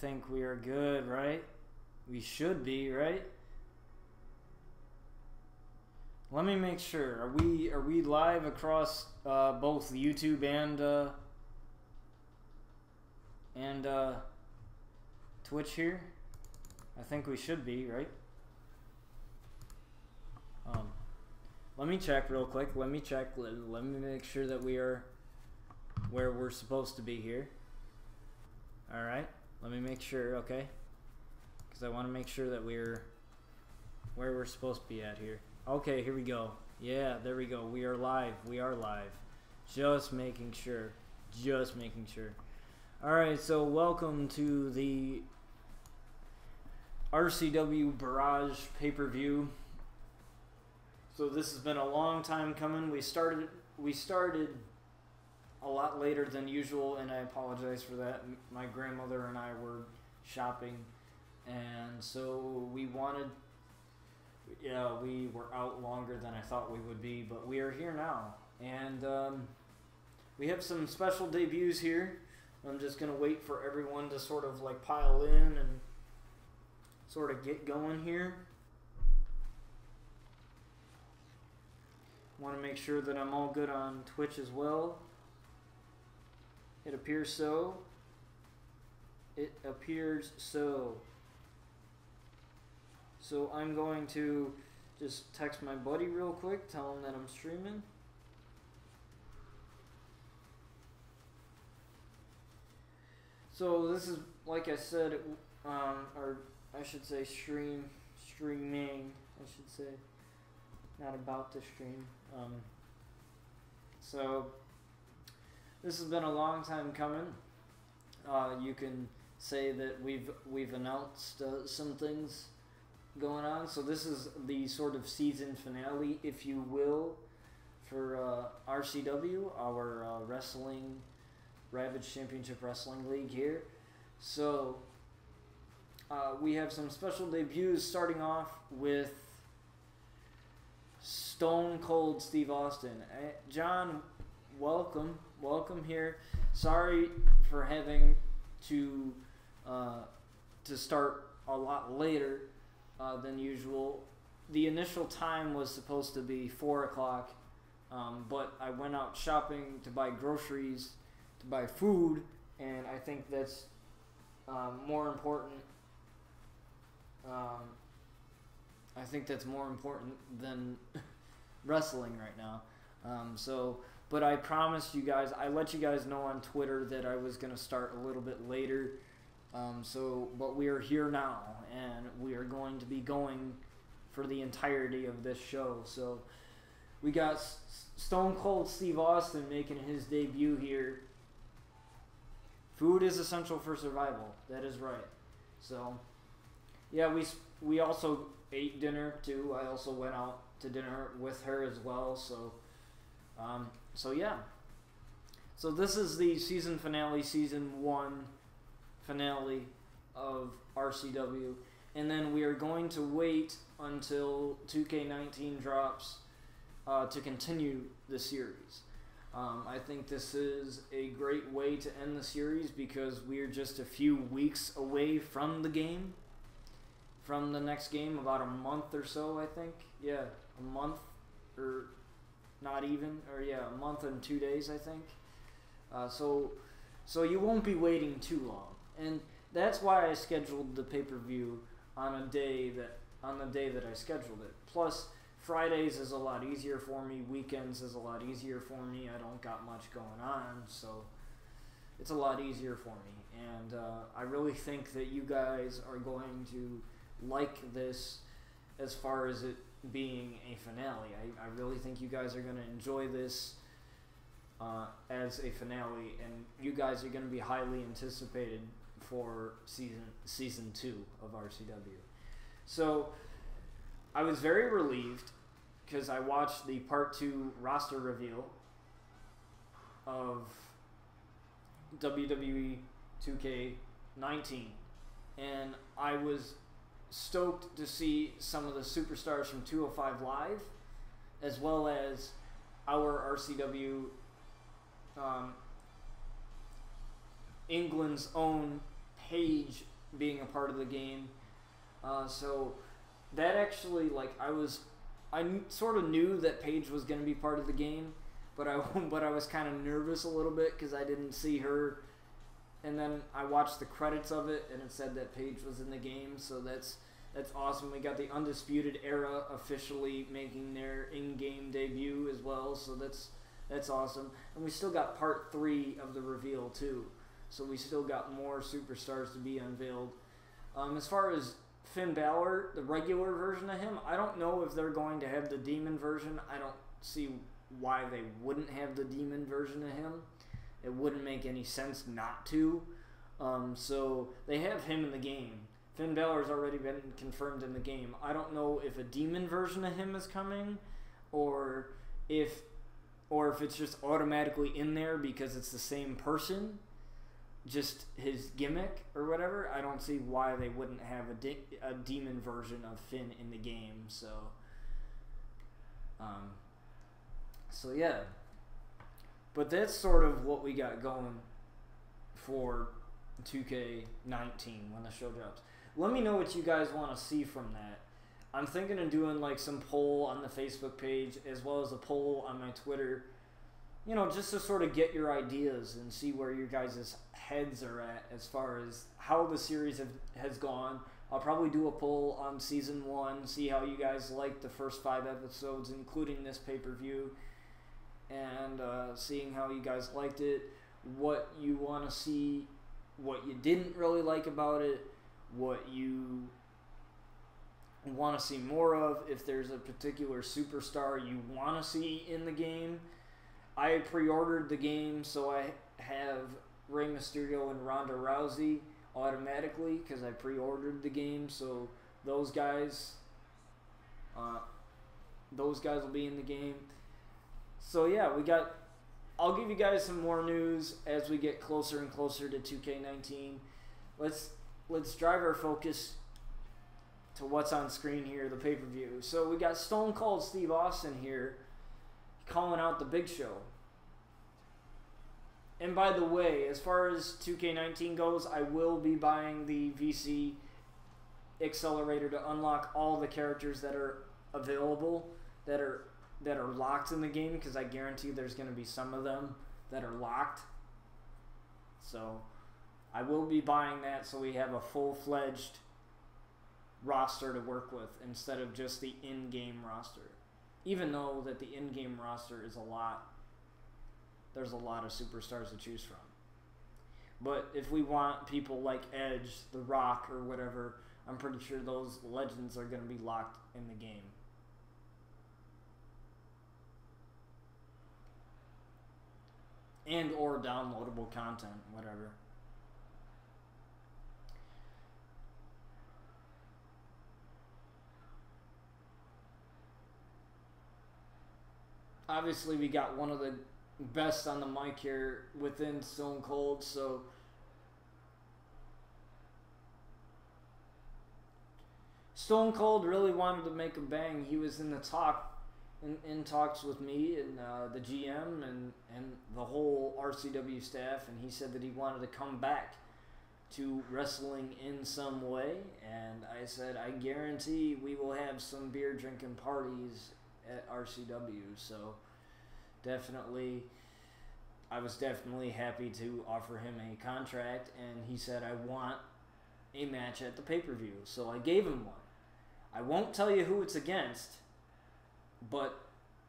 think we are good, right? We should be, right? Let me make sure. Are we live across both YouTube and Twitch here? I think we should be, right? Let me check real quick. Let me check. Let me make sure that we are where we're supposed to be here. All right. Let me make sure, okay? Because I want to make sure that we're where we're supposed to be at here. Okay, here we go. Yeah, there we go. We are live. We are live. Just making sure. Just making sure. All right, so welcome to the Rcw Barrage pay-per-view. So this has been a long time coming. We started a lot later than usual, and I apologize for that. My grandmother and I were shopping, and so we were out longer than I thought we would be, but we are here now, and we have some special debuts here. I'm just gonna wait for everyone to sort of like pile in and sort of get going here. Want to make sure that I'm all good on Twitch as well. It appears so. It appears so. So I'm going to just text my buddy real quick, tell him that I'm streaming. So this is, like I said, or I should say streaming, I should say. Not about to stream. So this has been a long time coming. You can say that we've announced some things going on. So this is the sort of season finale, if you will, for RCW, our wrestling Ravage Championship Wrestling League here. So we have some special debuts, starting off with Stone Cold Steve Austin. John, welcome here. Sorry for having to start a lot later than usual. The initial time was supposed to be 4 o'clock, but I went out shopping to buy groceries, to buy food, and I think that's more important. I think that's more important than wrestling right now. But I promised you guys, I let you guys know on Twitter that I was going to start a little bit later. But we are here now, and we are going to be going for the entirety of this show. So we got Stone Cold Steve Austin making his debut here. Food is essential for survival. That is right. So, yeah, we also ate dinner too. I also went out to dinner with her as well. So yeah. So this is the season finale, season 1 finale of RCW, and then we are going to wait until 2K19 drops to continue the series. I think this is a great way to end the series because we are just a few weeks away from the game. From the next game, about a month or so, I think. Yeah, a month, or not even, or yeah, a month and 2 days, I think. So you won't be waiting too long, and that's why I scheduled the pay-per-view on the day that I scheduled it. Plus, Fridays is a lot easier for me. Weekends is a lot easier for me. I don't got much going on, so it's a lot easier for me. And I really think that you guys are going to like this as far as it being a finale. I really think you guys are going to enjoy this as a finale, and you guys are going to be highly anticipated for season 2 of RCW. So I was very relieved because I watched the part 2 roster reveal of WWE 2K19, and I was stoked to see some of the superstars from 205 Live, as well as our RCW England's own Paige being a part of the game. So that actually, like, I sort of knew that Paige was going to be part of the game, but I was kind of nervous a little bit because I didn't see her. And then I watched the credits of it, and it said that Paige was in the game, so that's awesome. We got the Undisputed Era officially making their in-game debut as well, so that's awesome. And we still got part 3 of the reveal too, so we still got more superstars to be unveiled. As far as Finn Balor, the regular version of him, I don't know if they're going to have the demon version. I don't see why they wouldn't have the demon version of him. It wouldn't make any sense not to. So they have him in the game. Finn Balor's already been confirmed in the game. I don't know if a demon version of him is coming, or if it's just automatically in there because it's the same person, just his gimmick or whatever. I don't see why they wouldn't have a demon version of Finn in the game. So yeah. But that's sort of what we got going for 2K19 when the show drops. Let me know what you guys want to see from that. I'm thinking of doing like some poll on the Facebook page as well as a poll on my Twitter. You know, just to sort of get your ideas and see where your guys' heads are at as far as how the series has gone. I'll probably do a poll on Season 1, see how you guys liked the first 5 episodes, including this pay-per-view. And seeing how you guys liked it, what you want to see, what you didn't really like about it, what you want to see more of, if there's a particular superstar you want to see in the game. I pre-ordered the game, so I have Rey Mysterio and Ronda Rousey automatically because I pre-ordered the game, so those guys will be in the game. So yeah, I'll give you guys some more news as we get closer and closer to 2K19. Let's drive our focus to what's on screen here, the pay-per-view. So we got Stone Cold Steve Austin here calling out the Big Show. And by the way, as far as 2K19 goes, I will be buying the VC Accelerator to unlock all the characters that are available, that are locked in the game, because I guarantee there's going to be some of them that are locked. So I will be buying that so we have a full-fledged roster to work with instead of just the in-game roster. Even though that the in-game roster is a lot, there's a lot of superstars to choose from. But if we want people like Edge, The Rock, or whatever, I'm pretty sure those legends are going to be locked in the game. And or downloadable content, whatever. Obviously, we got one of the best on the mic here within Stone Cold, so Stone Cold really wanted to make a bang. He was in the in talks with me and the GM and the whole RCW staff, and he said that he wanted to come back to wrestling in some way, and I said, I guarantee we will have some beer drinking parties at RCW. So definitely, I was definitely happy to offer him a contract, and he said, I want a match at the pay-per-view, so I gave him one. I won't tell you who it's against, but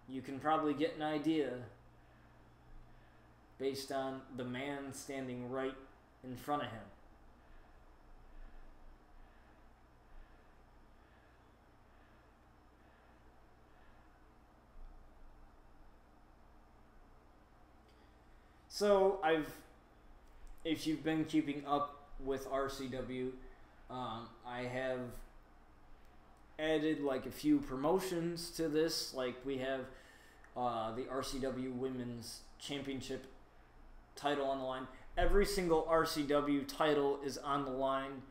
you can probably get an idea based on the man standing right in front of him. So if you've been keeping up with RCW, I have added like a few promotions to this. Like we have the RCW Women's Championship title on the line. Every single RCW title is on the line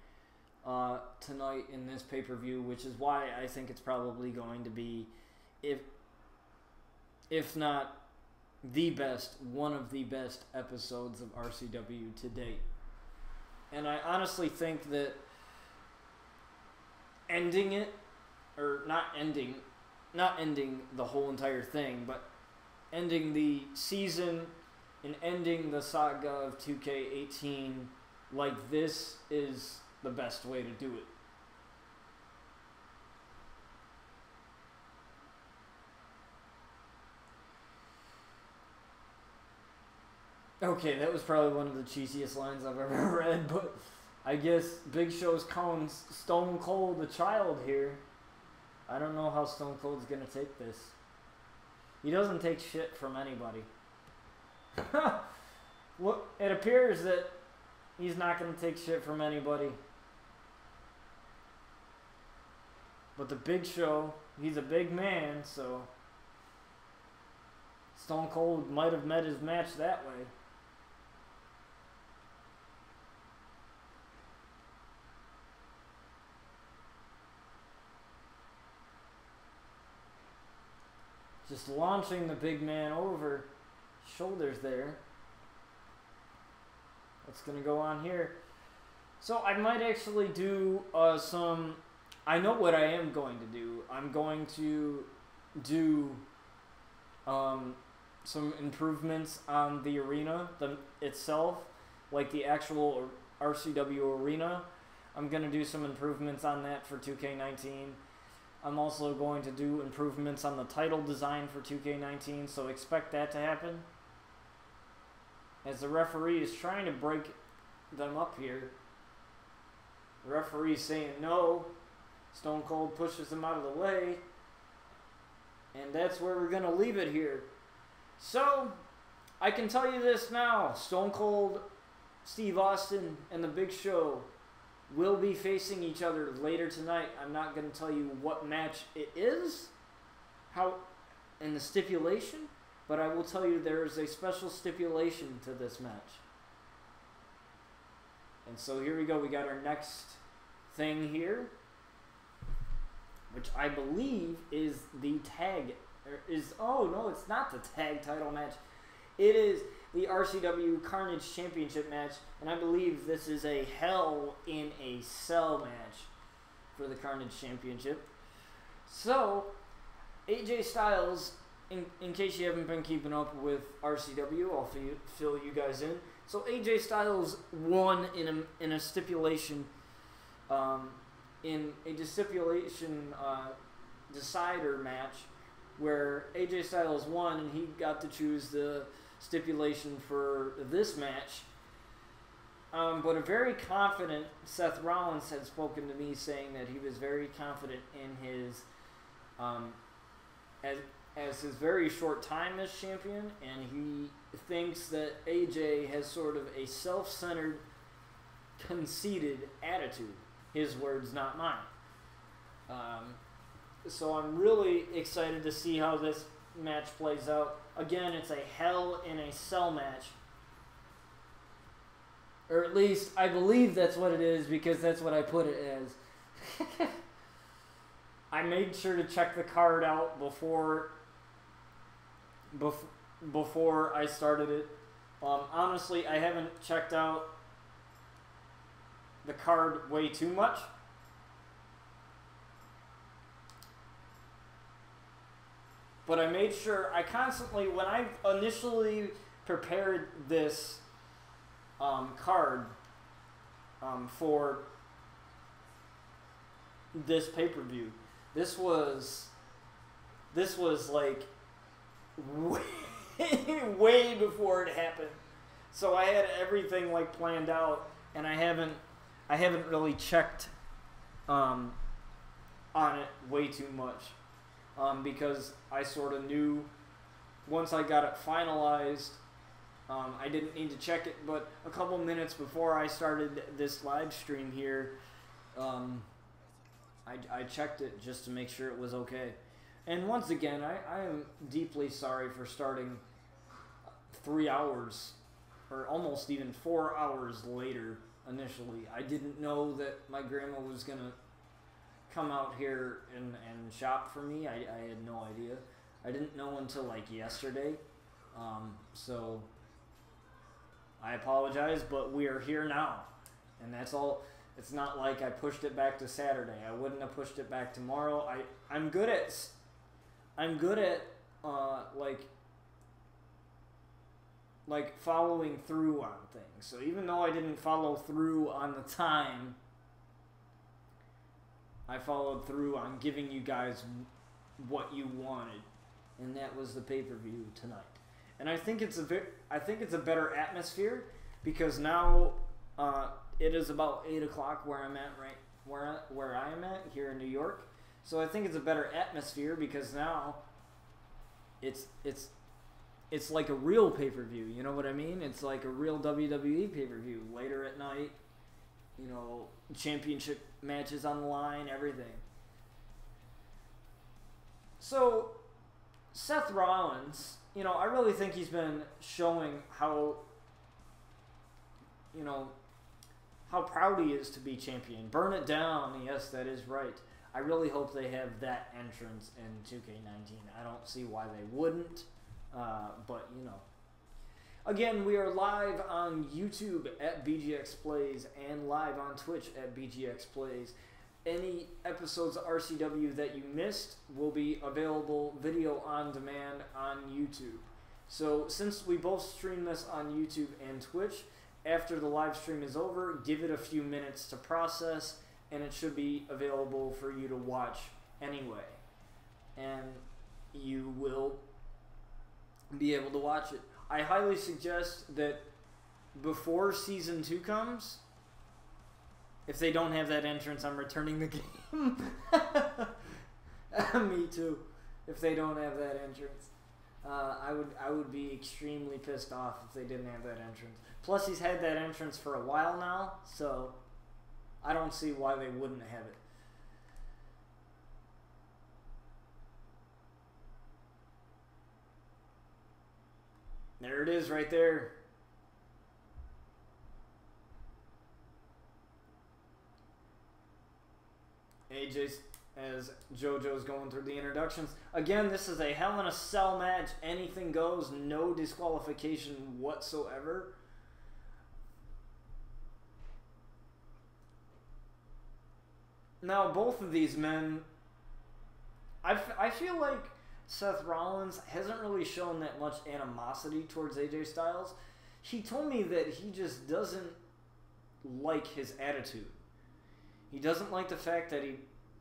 tonight in this pay-per-view, which is why I think it's probably going to be, if not the best, one of the best episodes of RCW to date. And I honestly think that ending it, or not ending the whole entire thing, but ending the season and ending the saga of 2K18 like this is the best way to do it. Okay, that was probably one of the cheesiest lines I've ever read, but I guess Big Show's calling Stone Cold a child here. I don't know how Stone Cold's gonna take this. He doesn't take shit from anybody. Well, it appears that he's not gonna take shit from anybody. But the Big Show, he's a big man, so Stone Cold might have met his match that way. Just launching the big man over, shoulders there. What's going to go on here? So I might actually do some... I know what I am going to do. I'm going to do some improvements on the arena itself, like the actual RCW arena. I'm going to do some improvements on that for 2K19. I'm also going to do improvements on the title design for 2K19, so expect that to happen. As the referee is trying to break them up here. The referee is saying no. Stone Cold pushes him out of the way. And that's where we're going to leave it here. So, I can tell you this now. Stone Cold, Steve Austin, and The Big Show will be facing each other later tonight. I'm not going to tell you what match it is, how, and the stipulation, but I will tell you there is a special stipulation to this match. And so here we go. We got our next thing here, which I believe is the tag, oh no, it's not the tag title match. It is the RCW Carnage Championship match, and I believe this is a Hell in a Cell match for the Carnage Championship. So, AJ Styles, in case you haven't been keeping up with RCW, I'll fill you guys in. So AJ Styles won in a stipulation, decider match, where AJ Styles won and he got to choose the stipulation for this match. But a very confident Seth Rollins had spoken to me saying that he was very confident in his as his very short time as champion, and he thinks that AJ has sort of a self-centered, conceited attitude. His words, not mine. So I'm really excited to see how this match plays out. Again, it's a Hell in a Cell match. Or at least, I believe that's what it is, because that's what I put it as. I made sure to check the card out before I started it. Honestly, I haven't checked out the card way too much. But I made sure, I constantly, when I initially prepared this card for this pay-per-view, this was like way before it happened. So I had everything like planned out, and I haven't really checked on it way too much. Because I sort of knew once I got it finalized, I didn't need to check it, but a couple minutes before I started this live stream here, I checked it just to make sure it was okay. And once again, I am deeply sorry for starting 3 hours, or almost even 4 hours later initially. I didn't know that my grandma was going to come out here and shop for me. I had no idea. I didn't know until like yesterday. So I apologize, but we are here now. and that's all. It's not like I pushed it back to Saturday. I wouldn't have pushed it back tomorrow. I'm good at like following through on things. So even though I didn't follow through on the time, I followed through on giving you guys what you wanted, and that was the pay-per-view tonight. And I think it's a better atmosphere because now it is about 8 o'clock where I'm at where I am at here in New York. So I think it's a better atmosphere because now it's like a real pay-per-view. You know what I mean? It's like a real WWE pay-per-view later at night. You know, championship matches on the line, everything. So Seth Rollins, you know, I really think he's been showing how, you know, how proud he is to be champion. Burn it down. Yes, that is right. I really hope they have that entrance in 2K19. I don't see why they wouldn't, but, you know. Again, we are live on YouTube at BGX Plays and live on Twitch at BGX Plays. Any episodes of RCW that you missed will be available video on demand on YouTube. So since we both stream this on YouTube and Twitch, after the live stream is over, give it a few minutes to process, and it should be available for you to watch anyway. And you will be able to watch it. I highly suggest that before Season 2 comes, if they don't have that entrance, I'm returning the game. Me too. If they don't have that entrance. I would be extremely pissed off if they didn't have that entrance. Plus, he's had that entrance for a while now, so I don't see why they wouldn't have it. There it is right there. AJ's, as JoJo's going through the introductions. Again, this is a Hell in a Cell match. Anything goes. No disqualification whatsoever. Now, both of these men, I feel like Seth Rollins hasn't really shown that much animosity towards AJ Styles. He told me that he just doesn't like his attitude. He doesn't like the fact that he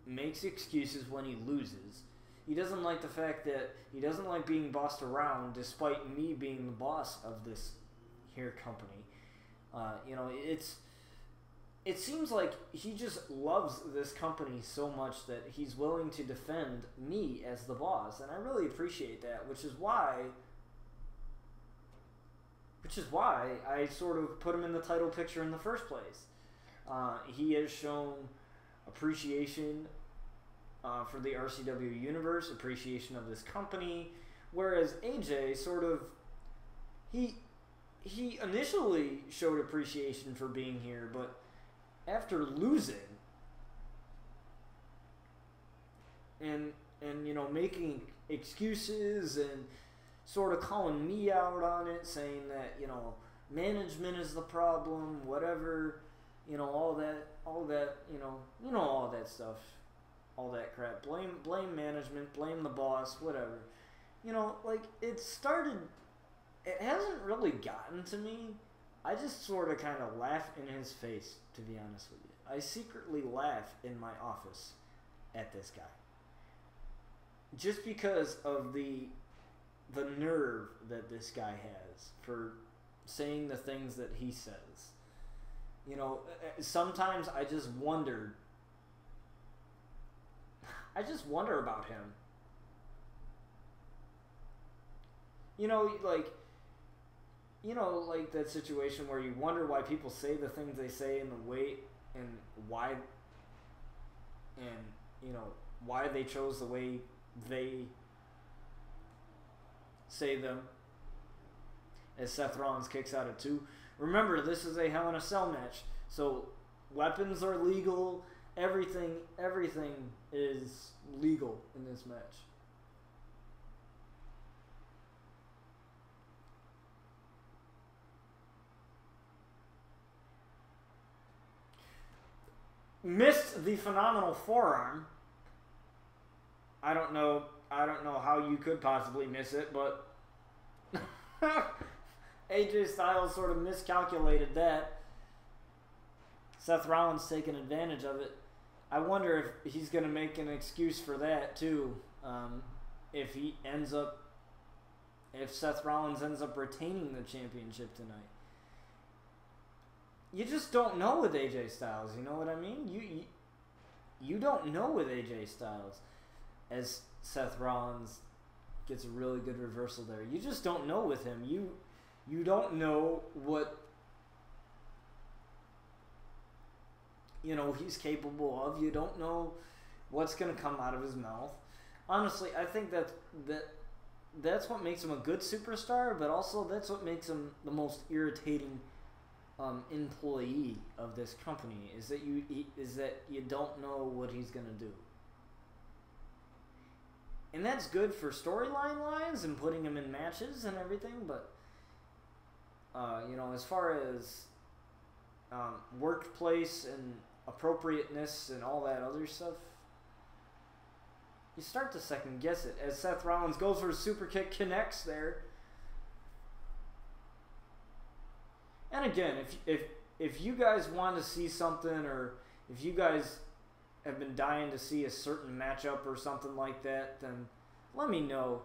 makes excuses when he loses. He doesn't like the fact that he doesn't like being bossed around despite me being the boss of this here company. You know, it seems like he just loves this company so much that he's willing to defend me as the boss, and I really appreciate that, which is why I sort of put him in the title picture in the first place. He has shown appreciation for the RCW universe, appreciation of this company, whereas AJ sort of he initially showed appreciation for being here, but after losing and you know, making excuses and sort of calling me out on it, saying that, you know, management is the problem, whatever, you know, all that, you know all that stuff, all that crap. Blame management, blame the boss, whatever. You know, like, it hasn't really gotten to me. I just sort of kind of laugh in his face, to be honest with you. I secretly laugh in my office at this guy. Just because of the nerve that this guy has for saying the things that he says. You know, sometimes I just wonder about him. You know, like that situation where you wonder why people say the things they say and the way and why, and, you know, why they chose the way they say them, as Seth Rollins kicks out at 2. Remember, this is a Hell in a Cell match, so weapons are legal, everything is legal in this match. missed the phenomenal forearm. I don't know how you could possibly miss it, but AJ Styles sort of miscalculated that. Seth Rollins taking advantage of it. I wonder if he's going to make an excuse for that too. If Seth Rollins ends up retaining the championship tonight. You just don't know with AJ Styles, you know what I mean? You don't know with AJ Styles. As Seth Rollins gets a really good reversal there. You just don't know with him. You don't know what he's capable of. You don't know what's going to come out of his mouth. Honestly, I think that's what makes him a good superstar, but also that's what makes him the most irritating employee of this company, is that you don't know what he's going to do. And that's good for storyline wise and putting him in matches and everything, but as far as workplace and appropriateness and all that other stuff, you start to second guess it. As Seth Rollins goes for a super kick, connects there. And again, if you guys want to see something, or if you guys have been dying to see a certain matchup or something like that, then let me know.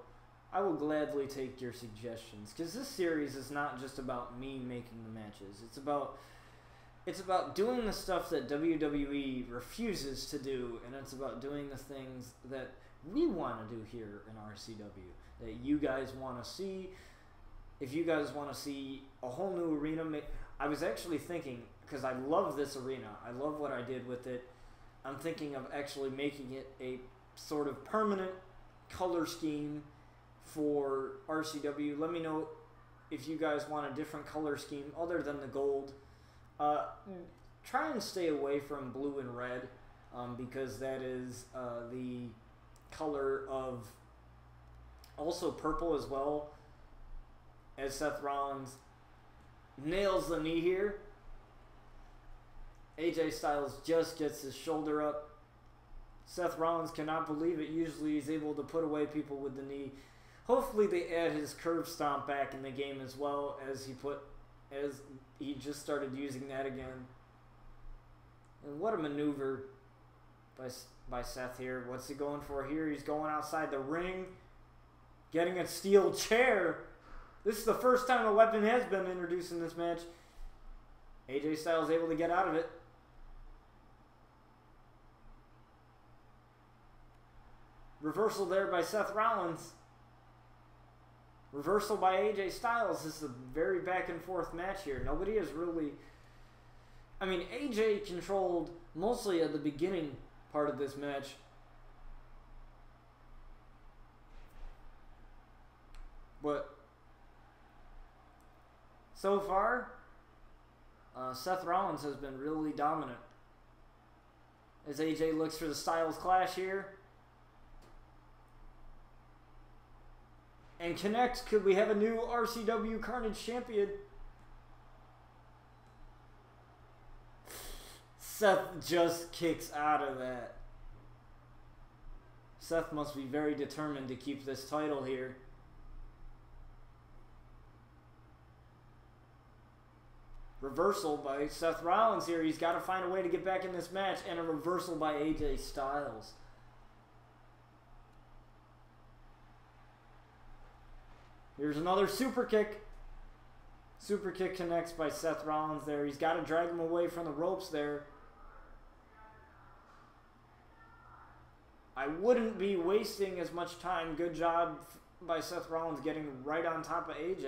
I will gladly take your suggestions, because this series is not just about me making the matches. It's about doing the stuff that WWE refuses to do, and it's about doing the things that we want to do here in RCW, that you guys want to see. If you guys want to see a whole new arena, I was actually thinking, because I love this arena, I love what I did with it, I'm thinking of actually making it a sort of permanent color scheme for RCW. Let me know if you guys want a different color scheme other than the gold. Try and stay away from blue and red, because that is the color of also purple as well, as Seth Rollins nails the knee here. AJ Styles just gets his shoulder up. Seth Rollins cannot believe it. Usually he's able to put away people with the knee. Hopefully they add his curve stomp back in the game as well, as he just started using that again. And what a maneuver by Seth here. What's he going for here? He's going outside the ring, getting a steel chair. This is the first time a weapon has been introduced in this match. AJ Styles able to get out of it. Reversal there by Seth Rollins. Reversal by AJ Styles. This is a very back and forth match here. Nobody has really... I mean, AJ controlled mostly at the beginning part of this match. But so far, Seth Rollins has been really dominant. As AJ looks for the Styles Clash here. And connects. Could we have a new RCW Carnage champion? Seth just kicks out of that. Seth must be very determined to keep this title here. Reversal by Seth Rollins here. He's got to find a way to get back in this match. And a reversal by AJ Styles. Here's another super kick. Super kick connects by Seth Rollins there. He's got to drag him away from the ropes there. I wouldn't be wasting as much time. Good job by Seth Rollins getting right on top of AJ.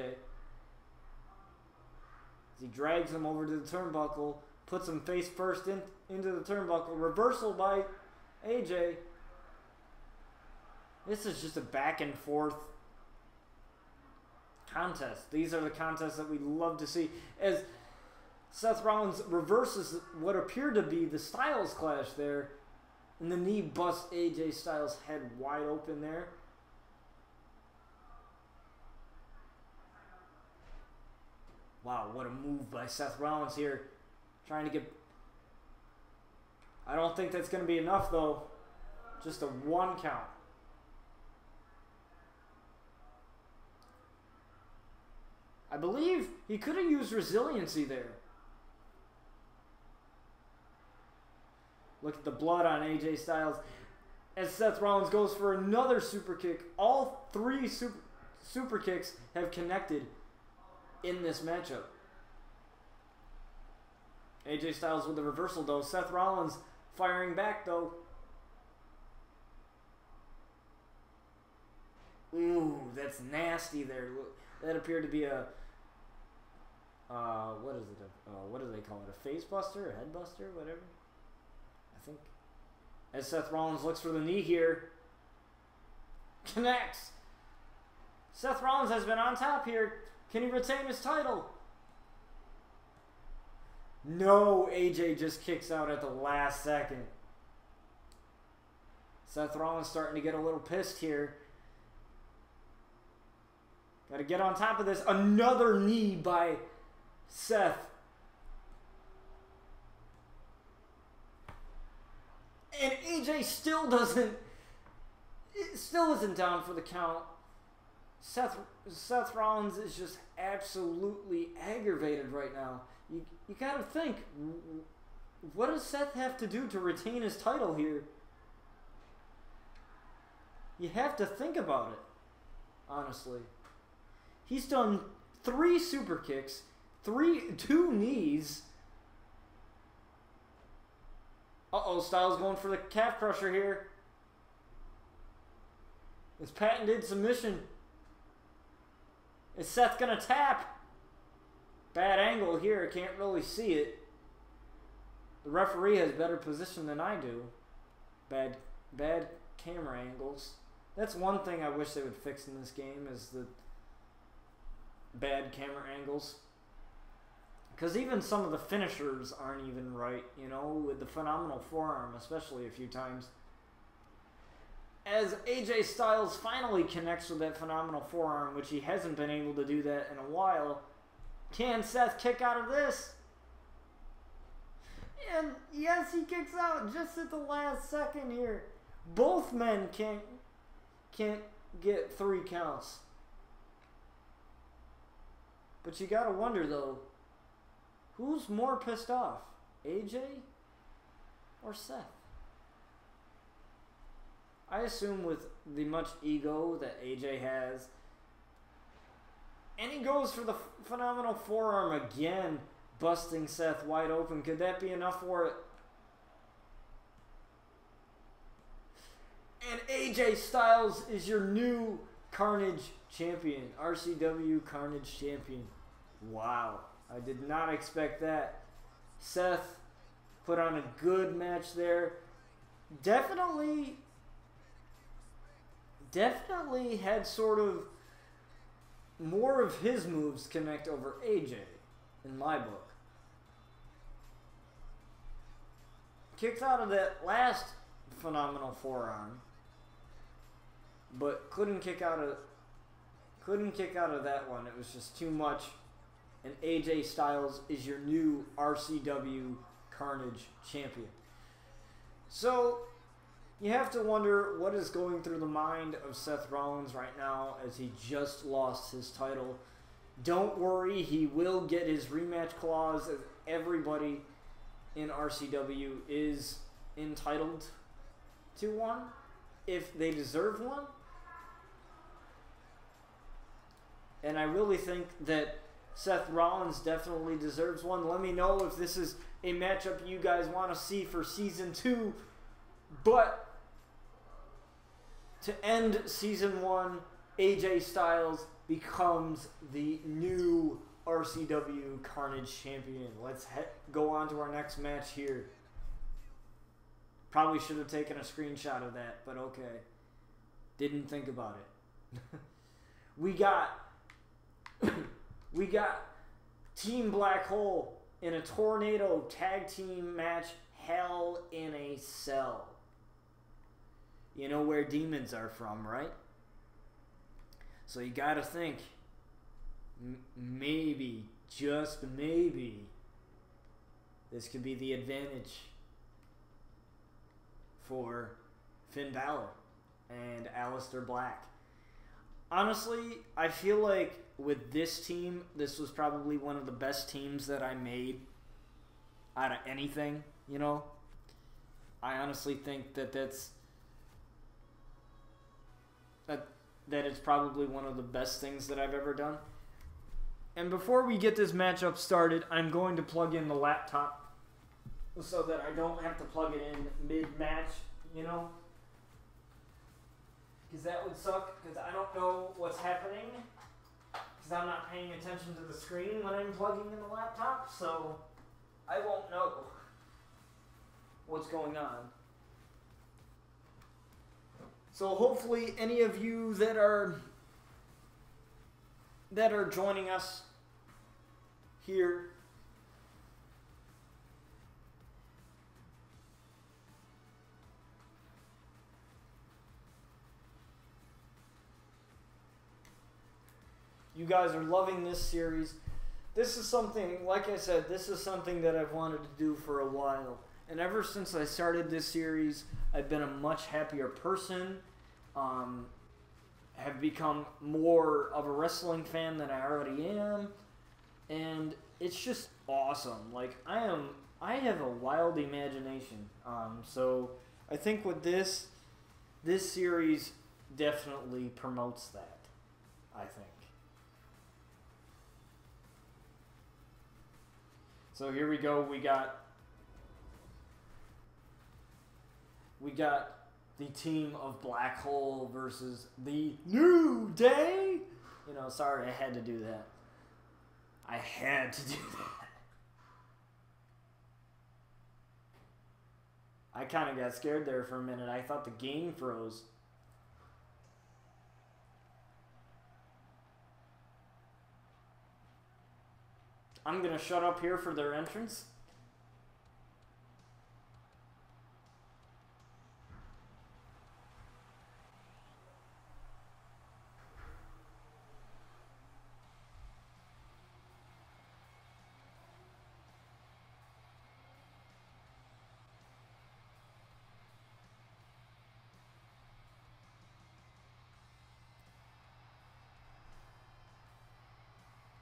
As he drags him over to the turnbuckle. Puts him face first into the turnbuckle. Reversal by AJ. This is just a back and forth contest. These are the contests that we love to see. As Seth Rollins reverses what appeared to be the Styles Clash there. And the knee busts AJ Styles' head wide open there. Wow, what a move by Seth Rollins here. Trying to get... I don't think that's going to be enough, though. Just a 1 count. I believe he could have used resiliency there. Look at the blood on AJ Styles. As Seth Rollins goes for another super kick. All 3 super kicks have connected in this matchup. AJ Styles with the reversal, though. Seth Rollins firing back, though. Ooh, that's nasty there. That appeared to be a... what is it? What do they call it? A face buster? A head buster? Whatever. I think. As Seth Rollins looks for the knee here. Connects. Seth Rollins has been on top here. Can he retain his title? No, AJ just kicks out at the last second. Seth Rollins starting to get a little pissed here. Got to get on top of this. Another knee by Seth. And AJ still isn't down for the count. Seth Rollins is just absolutely aggravated right now. You got to think, what does Seth have to do to retain his title here? You have to think about it, honestly. He's done 3 super kicks, 2 knees. Uh-oh, Styles going for the calf crusher here. His patented submission. Is Seth gonna tap? Bad angle here, can't really see it. The referee has better position than I do. Bad camera angles. That's one thing I wish they would fix in this game, is the bad camera angles. Because even some of the finishers aren't even right, you know, with the phenomenal forearm, especially a few times. As AJ Styles finally connects with that phenomenal forearm, which he hasn't been able to do that in a while. Can Seth kick out of this? And yes, he kicks out just at the last second here. Both men can't get 3 counts. But you gotta wonder though, who's more pissed off, AJ or Seth? I assume with the much ego that AJ has, and he goes for the phenomenal forearm again, busting Seth wide open. Could that be enough for it? And AJ Styles is your new Carnage champion. RCW Carnage champion. Wow. I did not expect that. Seth put on a good match there. Definitely had sort of more of his moves connect over AJ, in my book. Kicked out of that last phenomenal forearm, but couldn't kick out of that one. It was just too much. And AJ Styles is your new RCW Carnage champion. So you have to wonder what is going through the mind of Seth Rollins right now as he just lost his title. Don't worry, he will get his rematch clause, as everybody in RCW is entitled to one if they deserve one. And I really think that Seth Rollins definitely deserves one. Let me know if this is a matchup you guys want to see for Season 2. But to end Season 1, AJ Styles becomes the new RCW Carnage champion. Let's go on to our next match here. Probably should have taken a screenshot of that, but okay. Didn't think about it. We got Team Black Hole in a Tornado Tag Team match, Hell in a Cell. You know where demons are from, right? So you gotta think, maybe, just maybe, this could be the advantage for Finn Balor and Aleister Black. Honestly, I feel like with this team, this was probably one of the best teams that I made out of anything, you know? I honestly think that that it's probably one of the best things that I've ever done. And before we get this matchup started, I'm going to plug in the laptop so that I don't have to plug it in mid-match, you know? Because that would suck, because I don't know what's happening, because I'm not paying attention to the screen when I'm plugging in the laptop, so I won't know what's going on. So hopefully any of you that are joining us here you guys are loving this series. This is something, like I said, this is something that I've wanted to do for a while. And ever since I started this series, I've been a much happier person. Have become more of a wrestling fan than I already am. And it's just awesome. Like, I have a wild imagination. So I think with this series definitely promotes that, I think. So here we go. We got the team of Black Hole versus the New Day. You know, sorry, I had to do that. I had to do that. I kind of got scared there for a minute. I thought the game froze. I'm going to shut up here for their entrance.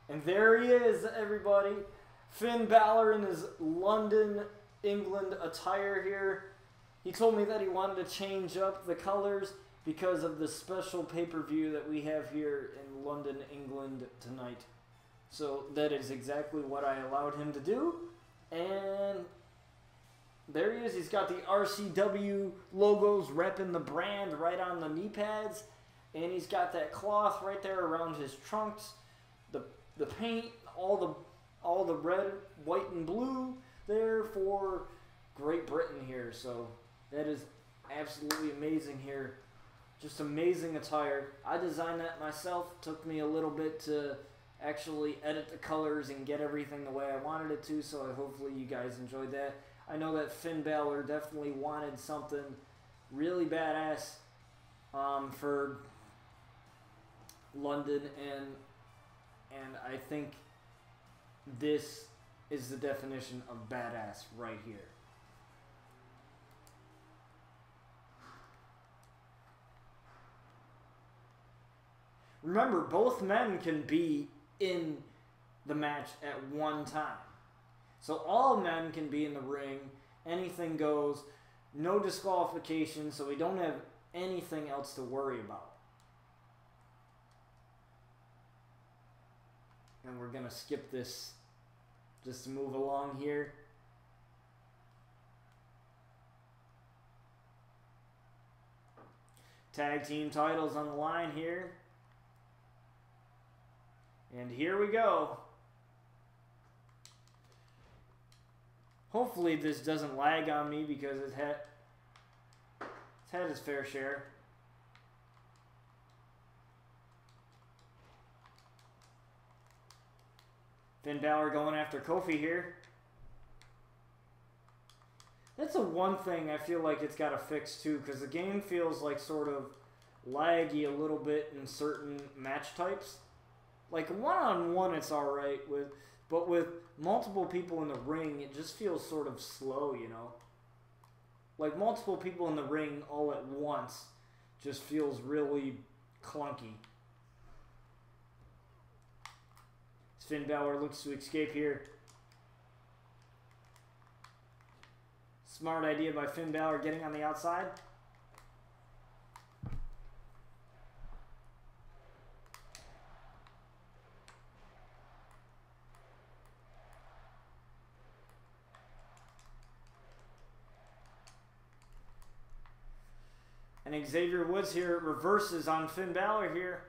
And there he is, everybody. Finn Balor in his London, England attire here. He told me that he wanted to change up the colors because of the special pay-per-view that we have here in London, England tonight. So that is exactly what I allowed him to do. And there he is. He's got the RCW logos repping the brand right on the knee pads. And he's got that cloth right there around his trunks. The paint, all the red, white, and blue there for Great Britain here. So that is absolutely amazing here. Just amazing attire. I designed that myself. Took me a little bit to actually edit the colors and get everything the way I wanted it to. So hopefully you guys enjoyed that. I know that Finn Balor definitely wanted something really badass for London, and I think this is the definition of badass right here. Remember, both men can be in the match at one time. So all men can be in the ring. Anything goes. No disqualification, so we don't have anything else to worry about. And we're going to skip this just to move along here. Tag team titles on the line here. And here we go. Hopefully this doesn't lag on me because it's had its fair share. Finn Balor going after Kofi here. That's the one thing I feel like it's got to fix too, because the game feels like sort of laggy a little bit in certain match types. Like one-on-one it's alright with, but with multiple people in the ring it just feels sort of slow, you know. like multiple people in the ring all at once just feels really clunky. Finn Balor looks to escape here. Smart idea by Finn Balor getting on the outside. And Xavier Woods here reverses on Finn Balor here.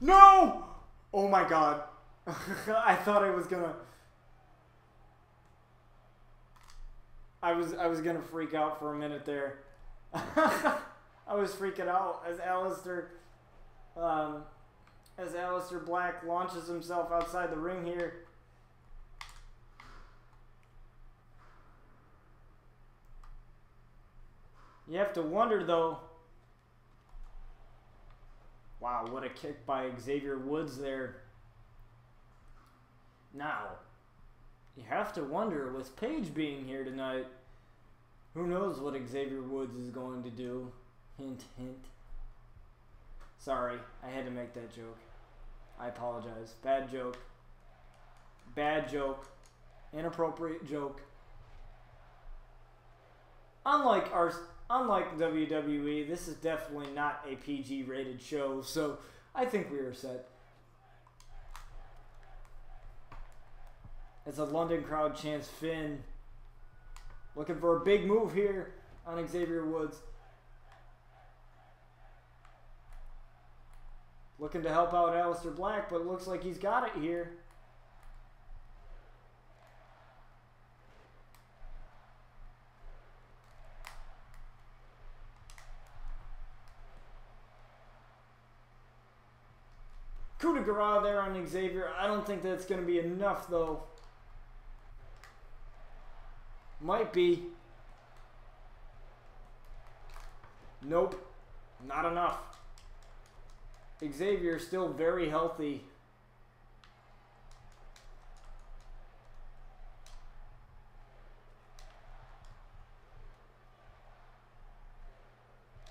No! Oh my god. I thought I was gonna... I was gonna freak out for a minute there. I was freaking out as Aleister Black launches himself outside the ring here. You have to wonder though. Wow, what a kick by Xavier Woods there. Now, you have to wonder, with Paige being here tonight, who knows what Xavier Woods is going to do. Hint, hint. Sorry, I had to make that joke. I apologize. Bad joke. Bad joke. Inappropriate joke. Unlike WWE, this is definitely not a PG-rated show, so I think we are set. As a London crowd chants Finn. Looking for a big move here on Xavier Woods. Looking to help out Aleister Black, but it looks like he's got it here. Coup de grace there on Xavier. I don't think that's going to be enough, though. Might be. Nope. Not enough. Xavier still very healthy.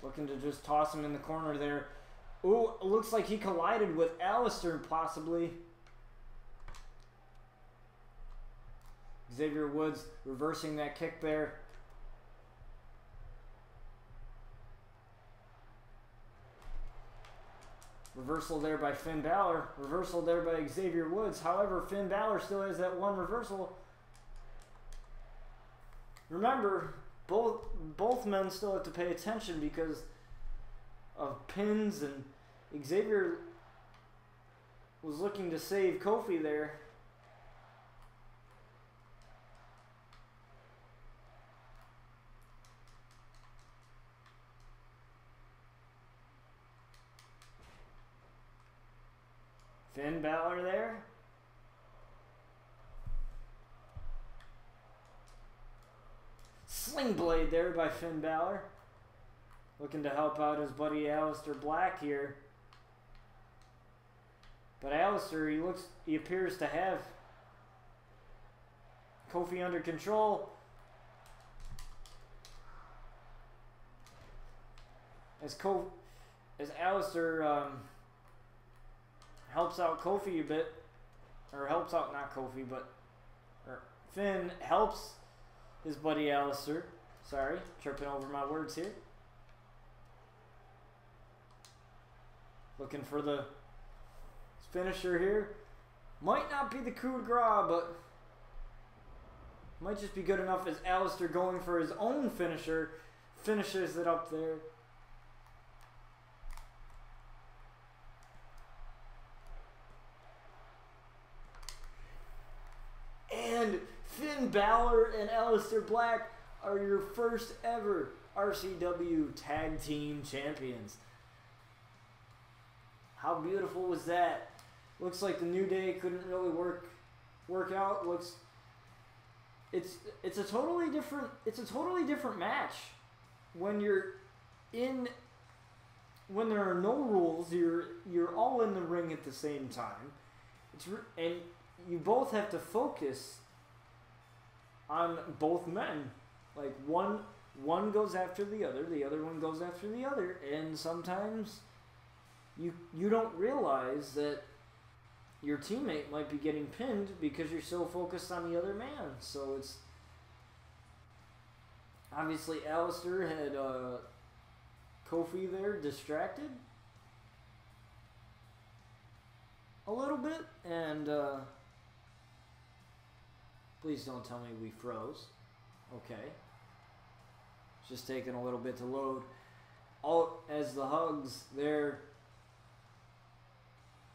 Looking to just toss him in the corner there. Ooh, looks like he collided with Aleister, possibly. Xavier Woods reversing that kick there. Reversal there by Finn Balor. Reversal there by Xavier Woods. However, Finn Balor still has that one reversal. Remember, both men still have to pay attention because of pins, and Xavier was looking to save Kofi there. Finn Balor there. Sling blade there by Finn Balor. Looking to help out his buddy Aleister Black here. But Aleister, he appears to have Kofi under control. As Aleister helps out Kofi a bit. Or helps out, not Kofi, but Finn helps his buddy Aleister. Sorry, tripping over my words here. Looking for the finisher here. Might not be the coup de grace, but might just be good enough as Aleister going for his own finisher. Finishes it up there. And Finn Balor and Aleister Black are your first ever RCW Tag Team Champions. How beautiful was that? Looks like the New Day couldn't really work out. It's a totally different match when there are no rules. You're all in the ring at the same time. And you both have to focus on both men. Like one goes after the other one goes after the other, and sometimes you don't realize that your teammate might be getting pinned because you're so focused on the other man. So it's obviously Alistair had Kofi there distracted a little bit, and please don't tell me we froze. Okay. It's just taking a little bit to load. Out as the hugs there.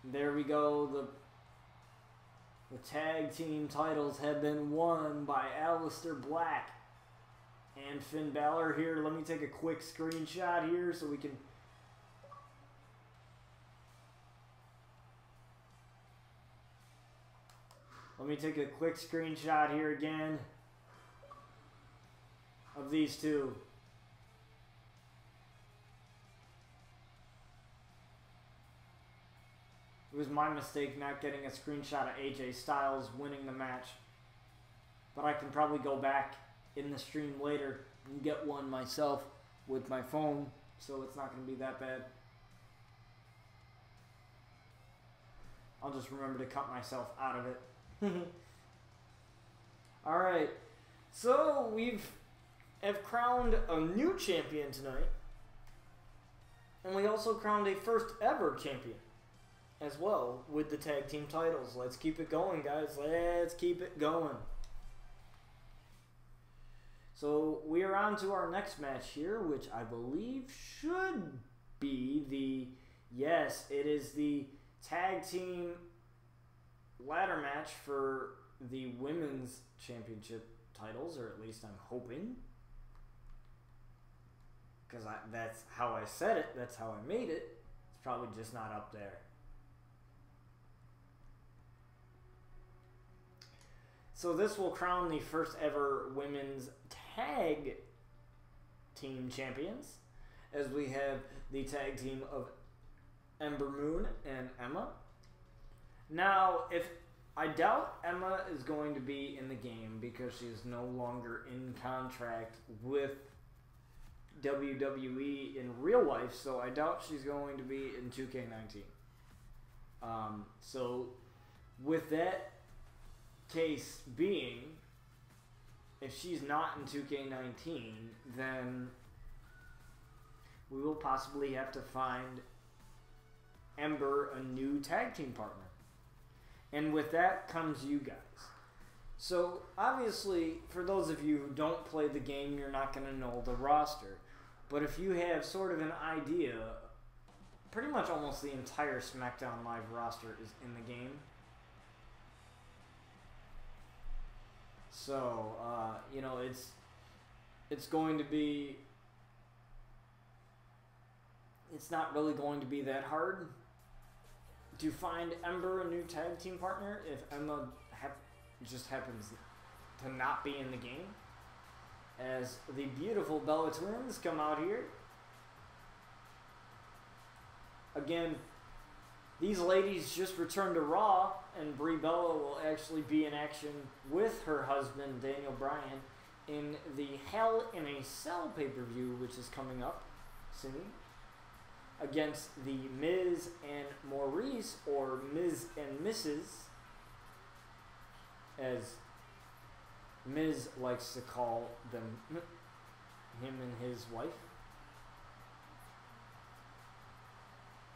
There we go. The tag team titles have been won by Aleister Black and Finn Balor here. Let me take a quick screenshot here so we can... Let me take a quick screenshot here again of these two. It was my mistake not getting a screenshot of AJ Styles winning the match. But I can probably go back in the stream later and get one myself with my phone, so it's not going to be that bad. I'll just remember to cut myself out of it. Alright, so have crowned a new champion tonight. And we also crowned a first ever champion as well with the tag team titles. Let's keep it going, guys. Let's keep it going. So we are on to our next match here, which I believe should be the... Yes, it is the tag team ladder match for the women's championship titles, or at least I'm hoping, because that's how I said it, that's how I made it. It's probably just not up there. So this will crown the first ever women's tag team champions, as we have the tag team of Ember Moon and Emma. Now, I doubt Emma is going to be in the game because she is no longer in contract with WWE in real life, so I doubt she's going to be in 2K19. So, with that case being, if she's not in 2K19, then we will possibly have to find Ember a new tag team partner. And with that comes you guys. So, obviously, for those of you who don't play the game, you're not going to know the roster. But if you have sort of an idea, pretty much almost the entire SmackDown Live roster is in the game. So, you know, it's going to be... It's not really going to be that hard to find Ember a new tag team partner if Emma just happens to not be in the game. As the beautiful Bella Twins come out here. Again, these ladies just returned to Raw, and Brie Bella will actually be in action with her husband, Daniel Bryan, in the Hell in a Cell pay-per-view, which is coming up soon, against the Miz and Maurice, or Miz and Mrs., as Miz likes to call them, him and his wife.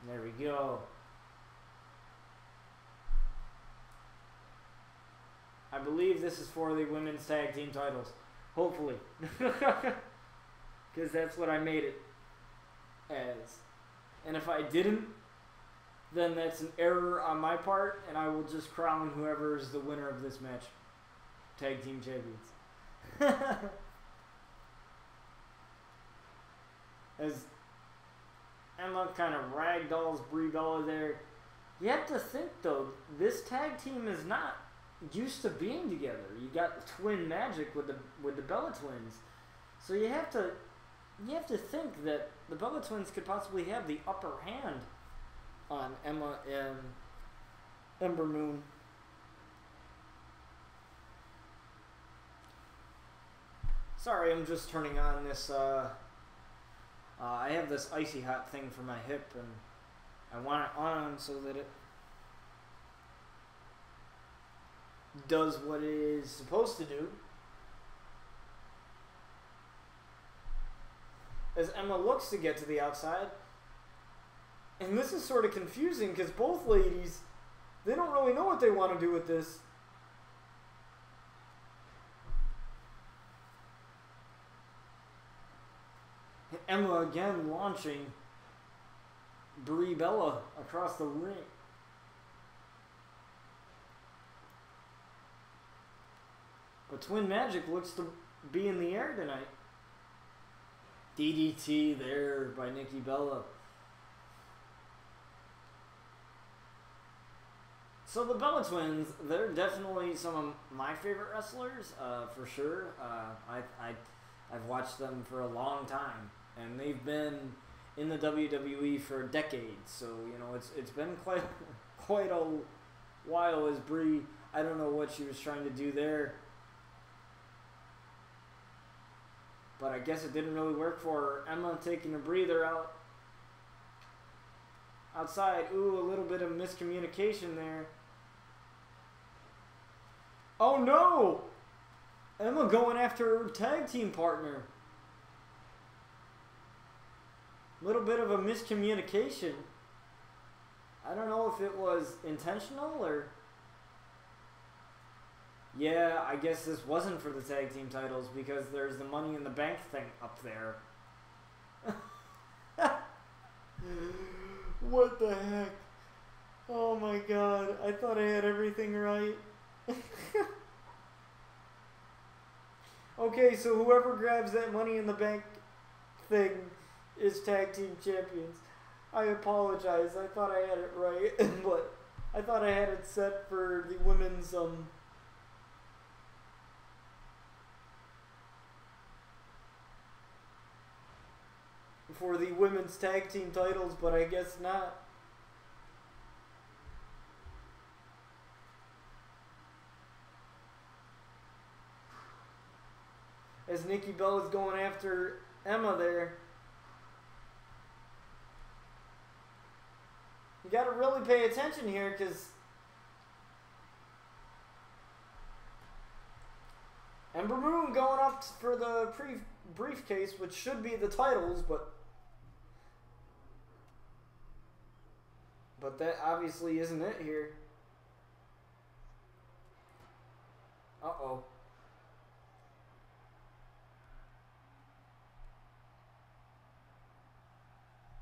There we go. I believe this is for the women's tag team titles. Hopefully. Because that's what I made it as. And if I didn't, then that's an error on my part, and I will just crown whoever is the winner of this match tag team champions. As Emma kind of ragdolls Brie Bella there. You have to think, though, this tag team is not used to being together. You got twin magic with the Bella Twins. So you have to think that the Bella Twins could possibly have the upper hand on Emma and Ember Moon. Sorry, I'm just turning on this, I have this icy hot thing for my hip, and I want it on so that it does what it is supposed to do. As Emma looks to get to the outside, and this is sort of confusing because both ladies, they don't really know what they want to do with this. Emma again launching Brie Bella across the ring. But Twin Magic looks to be in the air tonight. DDT there by Nikki Bella. So the Bella Twins, they're definitely some of my favorite wrestlers, for sure. I've watched them for a long time. And they've been in the WWE for decades, so you know it's been quite a while. As Brie, I don't know what she was trying to do there, but I guess it didn't really work for her. Emma taking a breather outside. Ooh, a little bit of miscommunication there. Oh no! Emma going after her tag team partner. Little bit of a miscommunication. I don't know if it was intentional or... Yeah, I guess this wasn't for the tag team titles because there's the Money in the Bank thing up there. What the heck? Oh my god, I thought I had everything right. Okay, so whoever grabs that Money in the Bank thing is tag team champions. I apologize. I thought I had it right, but I thought I had it set for the women's for the women's tag team titles, but I guess not. As Nikki Bella's going after Emma there. You got to really pay attention here because Ember Moon going up for the briefcase, which should be the titles, but that obviously isn't it here. Uh-oh.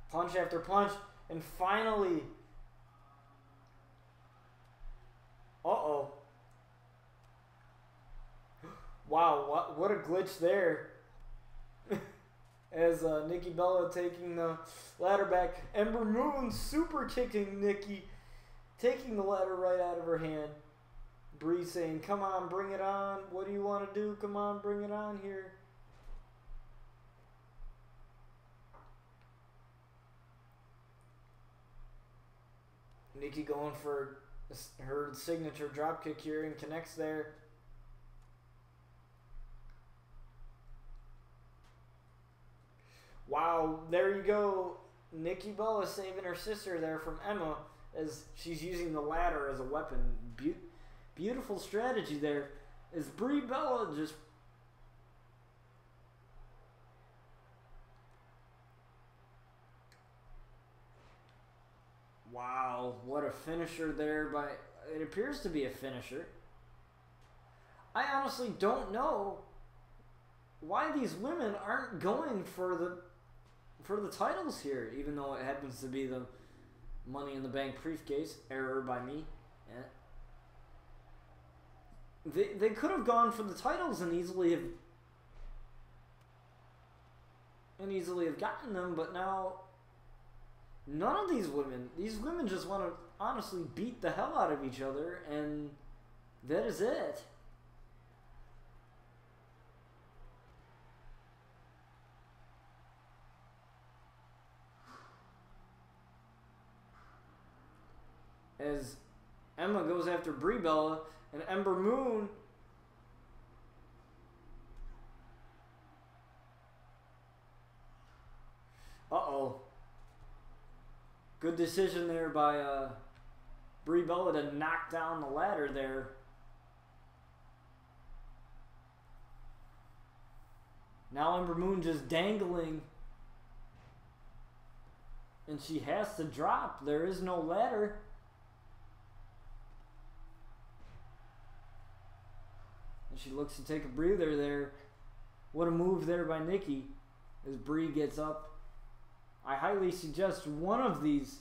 Punch after punch, and finally... Uh-oh. Wow, what a glitch there. As Nikki Bella taking the ladder back. Ember Moon super kicking Nikki, taking the ladder right out of her hand. Brie saying, come on, bring it on. What do you want to do? Come on, bring it on here. Nikki going for her signature dropkick here and connects there. Wow, there you go. Nikki Bella saving her sister there from Emma as she's using the ladder as a weapon. Beautiful strategy there. As Brie Bella just... Wow, what a finisher there by... It appears to be a finisher. I honestly don't know why these women aren't going for the titles here, even though it happens to be the Money in the Bank briefcase. Error by me. Yeah. They could have gone for the titles and easily have gotten them, but now none of these women just want to honestly beat the hell out of each other, and that is it. As Emma goes after Brie Bella, and Ember Moon Good decision there by Brie Bella to knock down the ladder there. Now Ember Moon just dangling. And she has to drop. There is no ladder. And she looks to take a breather there. What a move there by Nikki as Brie gets up. I highly suggest one of these.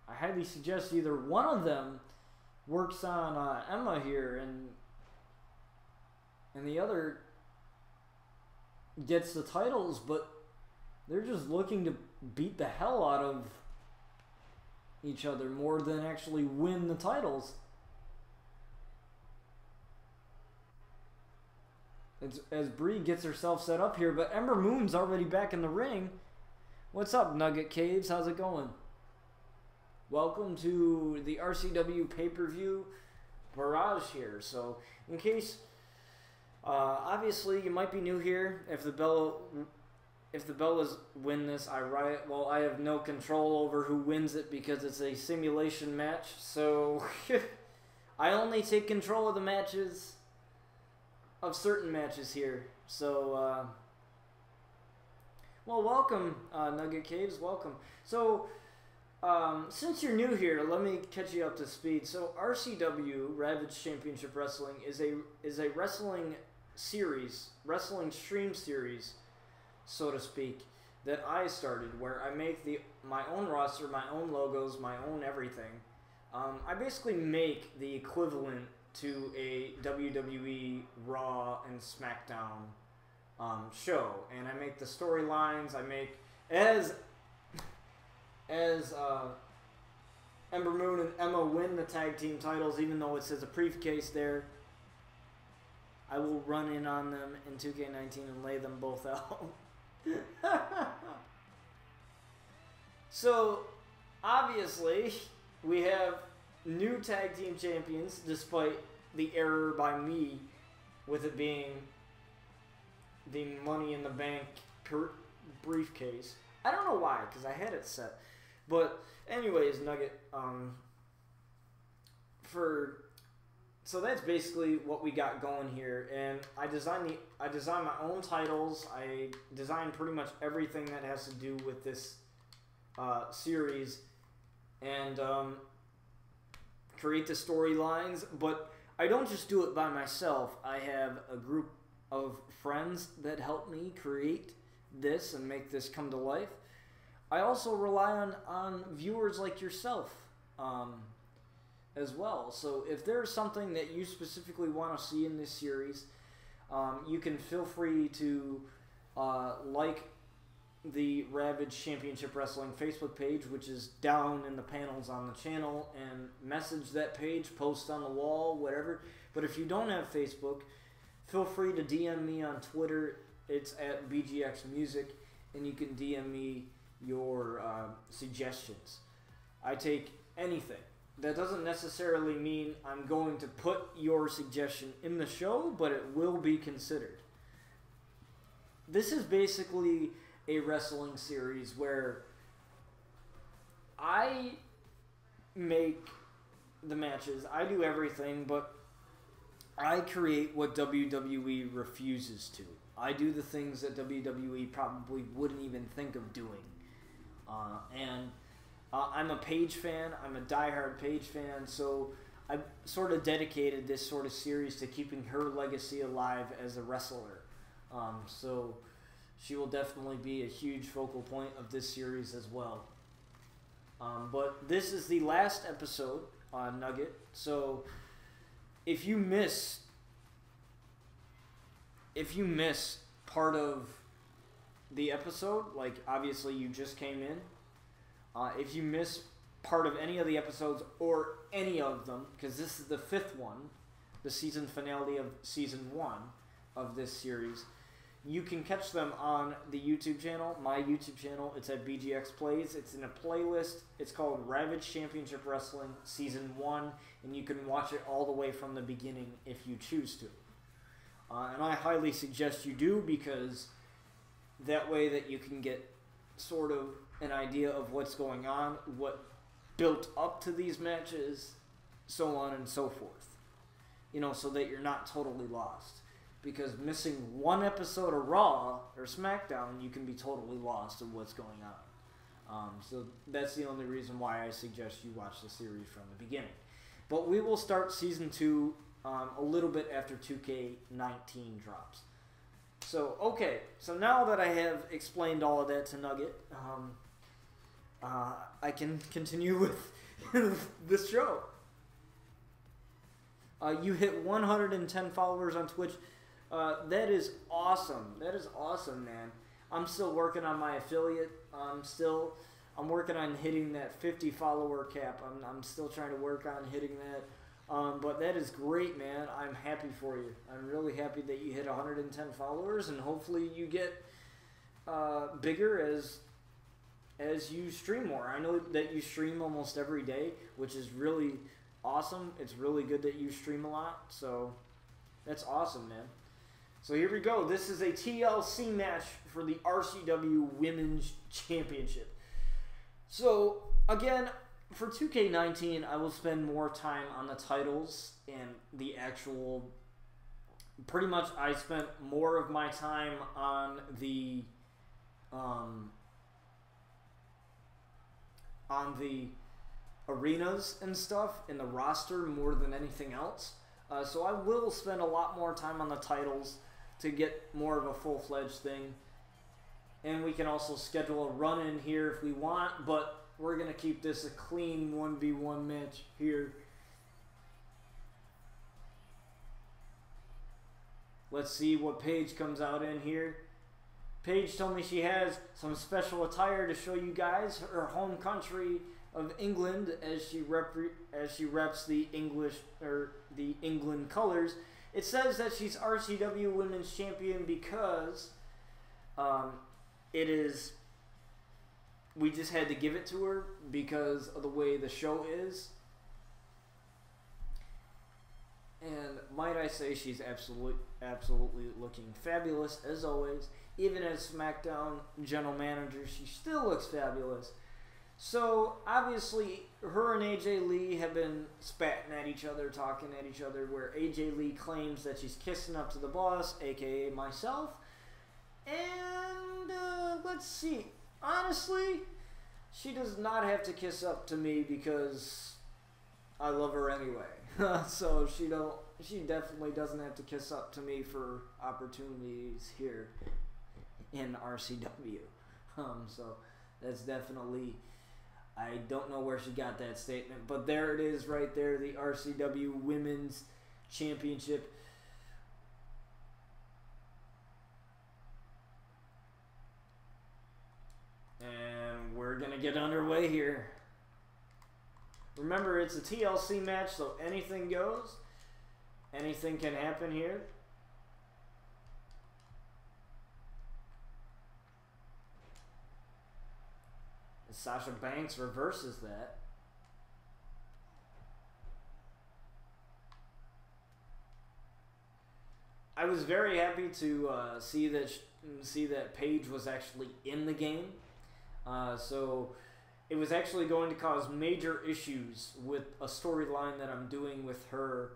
I highly suggest either one of them works on Emma here and the other gets the titles, but they're just looking to beat the hell out of each other more than actually win the titles. As Brie gets herself set up here, but Ember Moon's already back in the ring. What's up, Nugget Caves? How's it going? Welcome to the RCW pay-per-view Barrage here. So, in case, obviously you might be new here. If the Bellas win this, I riot. Well, I have no control over who wins it because it's a simulation match. So, I only take control of the matches, of certain matches here. So, well, welcome, Nugget Caves. Welcome. So, since you're new here, let me catch you up to speed. So RCW, Ravage Championship Wrestling, is a wrestling series, wrestling stream series, so to speak, that I started, where I make my own roster, my own logos, my own everything. I basically make the equivalent to a WWE Raw and SmackDown show, and I make the storylines. I make as Ember Moon and Emma win the tag team titles, even though it says a briefcase there, I will run in on them in 2K19 and lay them both out. So, obviously, we have new tag team champions, despite the error by me with it being the Money in the Bank briefcase. I don't know why, because I had it set. But anyways, Nugget, so that's basically what we got going here, and I designed my own titles. I designed pretty much everything that has to do with this series, and create the storylines. But I don't just do it by myself. I have a group of friends that help me create this and make this come to life. I also rely on viewers like yourself as well. So if there's something that you specifically want to see in this series, you can feel free to like the Ravage Championship Wrestling Facebook page, which is down in the panels on the channel, and message that page, post on the wall, whatever. But if you don't have Facebook, feel free to DM me on Twitter. It's at BGX Music, and you can DM me your suggestions. I take anything. That doesn't necessarily mean I'm going to put your suggestion in the show, but it will be considered. This is basically a wrestling series where I make the matches, I do everything, but I create what WWE refuses to. I do the things that WWE probably wouldn't even think of doing. I'm a Paige fan. I'm a diehard Paige fan, so I sort of dedicated this sort of series to keeping her legacy alive as a wrestler. So she will definitely be a huge focal point of this series as well. But this is the last episode on Nugget, so if you miss part of the episode, like obviously you just came in, if you miss part of any of the episodes or any of them, because this is the 5th one, the season finale of season 1 of this series, you can catch them on the YouTube channel, my YouTube channel. It's at BGX Plays. It's in a playlist. It's called Ravage Championship Wrestling Season 1, and you can watch it all the way from the beginning if you choose to. And I highly suggest you do, because That way that you can get sort of an idea of what's going on, what built up to these matches, so on and so forth. You know, so that you're not totally lost. Because missing one episode of Raw or SmackDown, you can be totally lost in what's going on. So that's the only reason why I suggest you watch the series from the beginning. But we will start Season 2 a little bit after 2K19 drops. So, okay. So now that I have explained all of that to Nugget, I can continue with this show. You hit 110 followers on Twitch. That is awesome. That is awesome, man. I'm still working on my affiliate. I'm working on hitting that 50 follower cap. I'm still trying to work on hitting that. But that is great, man. I'm happy for you. I'm really happy that you hit 110 followers, and hopefully you get bigger as you stream more. I know that you stream almost every day, which is really awesome. It's really good that you stream a lot, so that's awesome, man. So here we go. This is a TLC match for the RCW Women's Championship. So, again, for 2K19, I will spend more time on the titles and the actual... Pretty much, I spent more of my time on the arenas and stuff, in the roster, more than anything else. So I will spend a lot more time on the titles to get more of a full-fledged thing. And we can also schedule a run-in here if we want, but we're going to keep this a clean 1v1 match here. Let's see what Paige comes out in here. Paige told me she has some special attire to show you guys her home country of England as she reps the England colors. It says that she's RCW Women's Champion because we just had to give it to her because of the way the show is. And might I say, she's absolutely looking fabulous as always. Even as SmackDown General Manager, she still looks fabulous. So, obviously, her and AJ Lee have been spatting at each other, talking at each other, where AJ Lee claims that she's kissing up to the boss, aka myself. And, let's see. Honestly, she does not have to kiss up to me because I love her anyway. So, she definitely doesn't have to kiss up to me for opportunities here in RCW. So, that's definitely... I don't know where she got that statement, but there it is right there, the RCW Women's Championship. And we're going to get underway here. Remember, it's a TLC match, so anything goes. Anything can happen here. Sasha Banks reverses that. I was very happy to see that Paige was actually in the game. So it was actually going to cause major issues with a storyline that I'm doing with her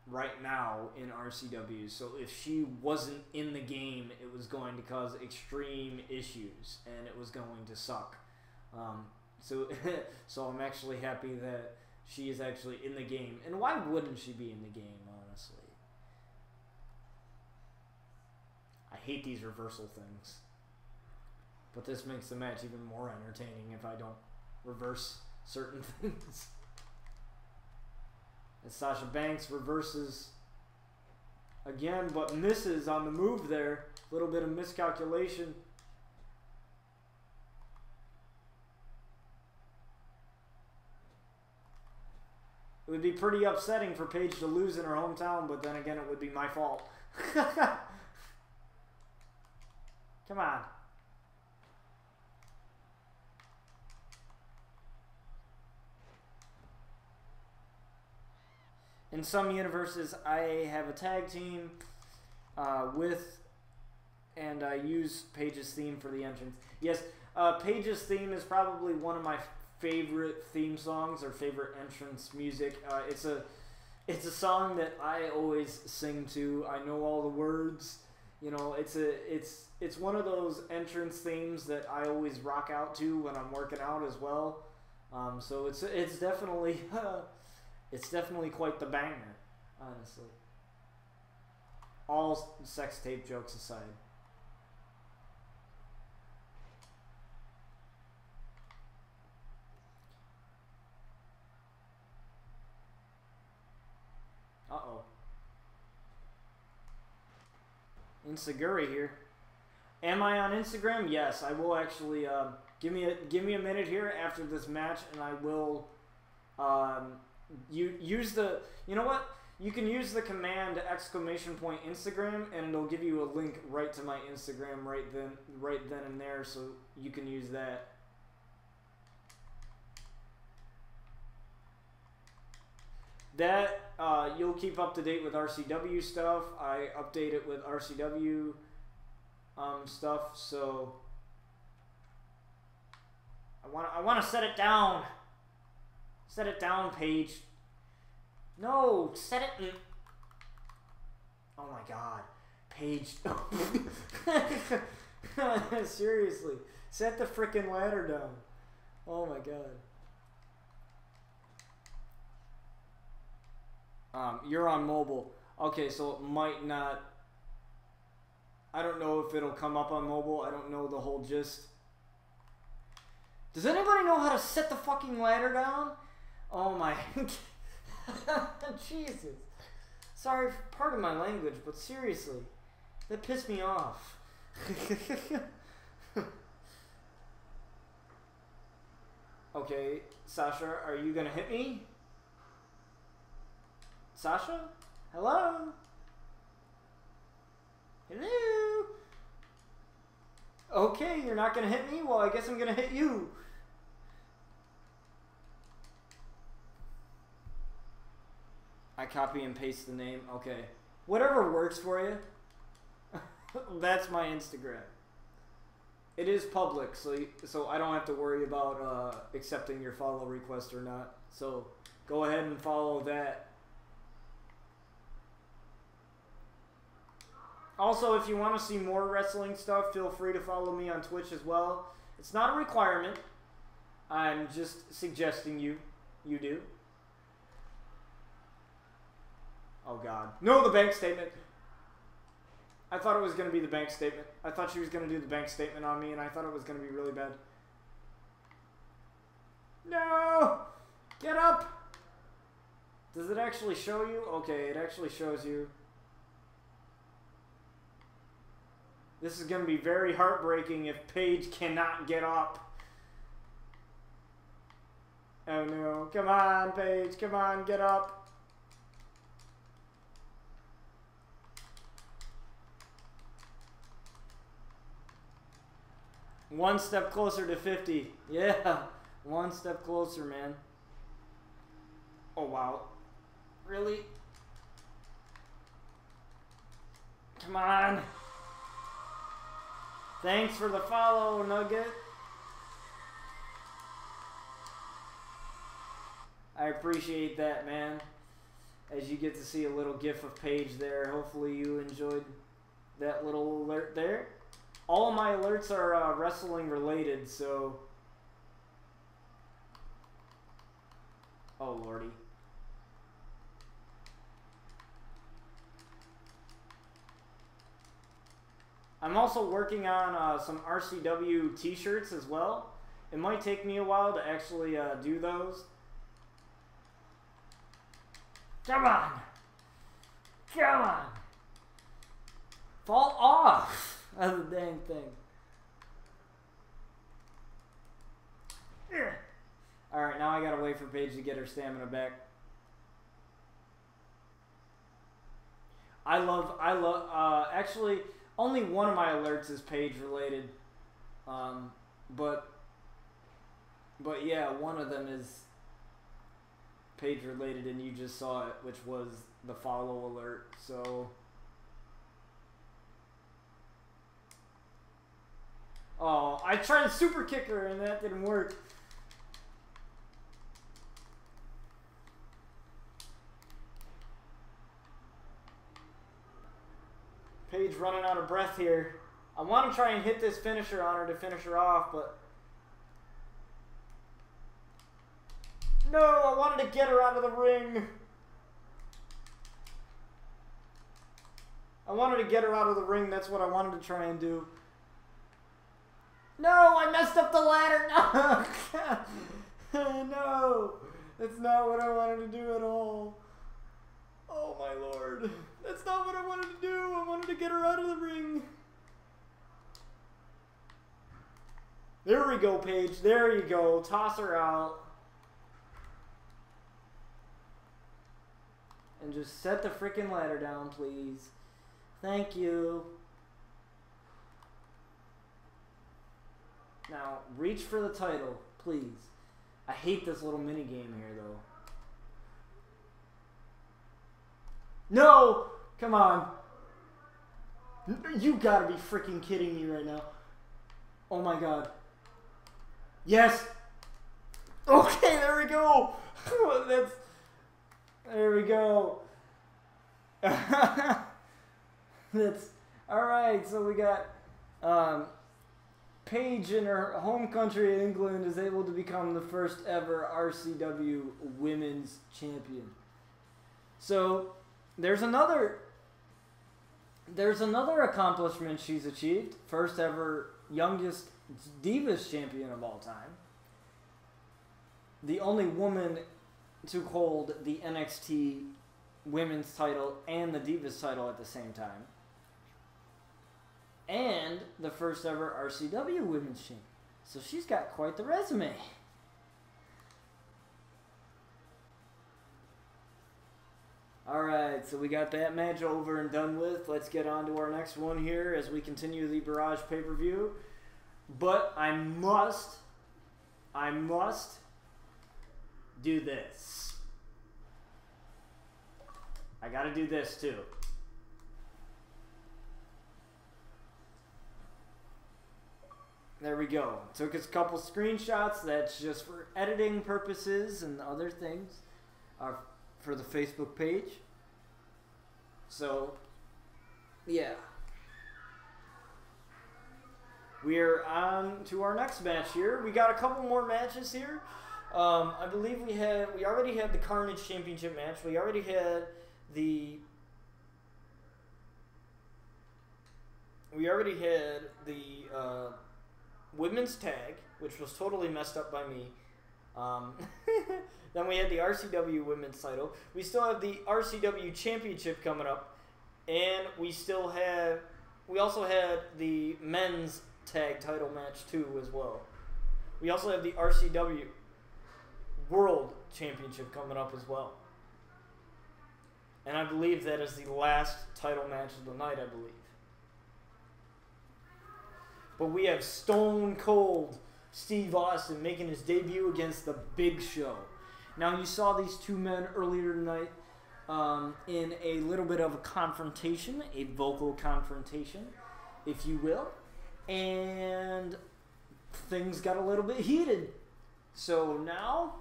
right now in RCW. So if she wasn't in the game, it was going to cause extreme issues, and it was going to suck. So I'm actually happy that she is actually in the game. And why wouldn't she be in the game, honestly? I hate these reversal things. But this makes the match even more entertaining if I don't reverse certain things. And Sasha Banks reverses again, but misses on the move there. A little bit of miscalculation. It would be pretty upsetting for Paige to lose in her hometown, but then again, it would be my fault. Come on. In some universes, I have a tag team with and I use Paige's theme for the entrance. Yes, Paige's theme is probably one of my favorite theme songs or favorite entrance music. It's a song that I always sing to. I know all the words. You know, it's one of those entrance themes that I always rock out to when I'm working out as well. So it's definitely it's definitely quite the banger, honestly. All sex tape jokes aside. Uh-oh. Insaguri here. Am I on Instagram? Yes, I will actually. Give me a minute here after this match, and I will. Use the. You know what? You can use the command ! Instagram, and it'll give you a link right to my Instagram right then and there, so you can use that. That you'll keep up to date with RCW stuff. I update it with RCW stuff, so I want to set it down. Set it down, Paige. No, set it in. Oh my God, Paige. Seriously, set the frickin' ladder down. Oh my God. You're on mobile. Okay, so it might not. I don't know if it'll come up on mobile. I don't know the whole gist. Does anybody know how to set the fucking ladder down? Oh my. Jesus. Sorry, pardon my language, but seriously, that pissed me off. Okay, Sasha, are you gonna hit me? Sasha? Hello? Hello? Okay, you're not gonna hit me? Well, I guess I'm gonna hit you. I copy and paste the name. Okay. Whatever works for you. That's my Instagram. It is public, so I don't have to worry about accepting your follow request or not. So go ahead and follow that. Also, if you want to see more wrestling stuff, feel free to follow me on Twitch as well. It's not a requirement. I'm just suggesting you do. Oh God. No, the bank statement. I thought it was going to be the bank statement. I thought she was going to do the bank statement on me, and I thought it was going to be really bad. No! Get up! Does it actually show you? Okay, it actually shows you. This is going to be very heartbreaking if Paige cannot get up. Oh no. Come on, Paige. Come on, get up. One step closer to 50. Yeah. One step closer, man. Oh, wow. Really? Come on. Thanks for the follow, Nugget. I appreciate that, man. As you get to see a little gif of Paige there. Hopefully you enjoyed that little alert there. All of my alerts are wrestling related, so... Oh, lordy. I'm also working on some RCW t-shirts as well. It might take me a while to actually do those. Come on! Come on! Fall off! Of the dang thing. Alright, now I gotta wait for Paige to get her stamina back. Actually, only one of my alerts is Paige related. But yeah, one of them is Paige related, and you just saw it, which was the follow alert, so... Oh, I tried super kicker and that didn't work. Paige running out of breath here. I want to try and hit this finisher on her to finish her off, but... No, I wanted to get her out of the ring. I wanted to get her out of the ring. That's what I wanted to try and do. No, I messed up the ladder. No. No. That's not what I wanted to do at all. Oh, my Lord. That's not what I wanted to do. I wanted to get her out of the ring. There we go, Paige. There you go. Toss her out. And just set the freaking ladder down, please. Thank you. Now, reach for the title, please. I hate this little mini game here, though. No! Come on. You gotta be freaking kidding me right now. Oh my god. Yes! Okay, there we go! That's... There we go. That's... Alright, so we got... Paige in her home country in England is able to become the first ever RCW Women's Champion. So... There's another accomplishment she's achieved. First ever youngest Divas champion of all time. The only woman to hold the NXT women's title and the Divas title at the same time. And the first ever RCW women's champion. So she's got quite the resume. Alright, so we got that match over and done with. Let's get on to our next one here as we continue the Barrage pay-per-view. But I must do this. I gotta do this too. There we go. Took us a couple screenshots. That's just for editing purposes and other things. For the Facebook page. So, yeah. We're on to our next match here. We got a couple more matches here. I believe we already had the Carnage Championship match. We already had the women's tag, which was totally messed up by me. Then we had the RCW Women's title. We still have the RCW Championship coming up, and we also had the Men's Tag Title match too as well. We also have the RCW World Championship coming up as well, and I believe that is the last title match of the night. I believe, but we have Stone Cold Steve Austin making his debut against the Big Show. Now, you saw these two men earlier tonight in a little bit of a confrontation, a vocal confrontation, if you will, and things got a little bit heated. So now,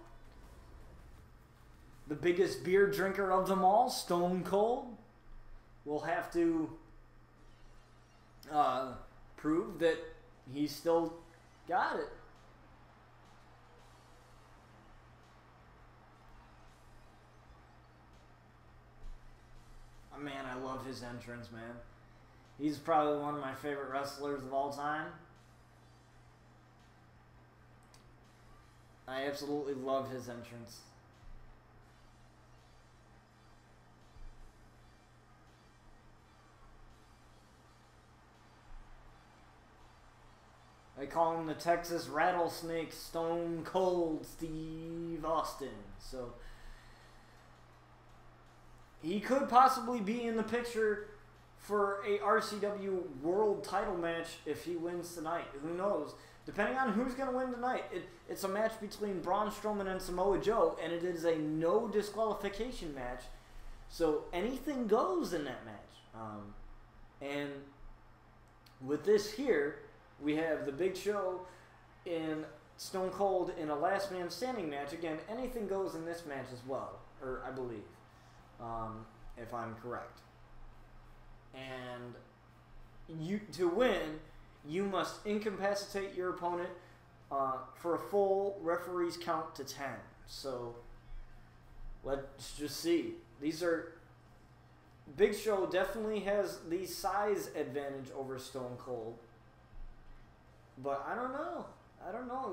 the biggest beer drinker of them all, Stone Cold, will have to prove that he's still got it. Man, I love his entrance, man. He's probably one of my favorite wrestlers of all time. I absolutely love his entrance. I call him the Texas Rattlesnake, Stone Cold Steve Austin. So he could possibly be in the picture for a RCW World title match if he wins tonight. Who knows? Depending on who's going to win tonight. It's a match between Braun Strowman and Samoa Joe, and it is a no disqualification match. So anything goes in that match. And with this here, we have the Big Show in Stone Cold in a last man standing match. Again, anything goes in this match as well, or I believe, if I'm correct. And to win, you must incapacitate your opponent for a full referee's count to 10. So let's just see. These are Big Show definitely has the size advantage over Stone Cold, but I don't know.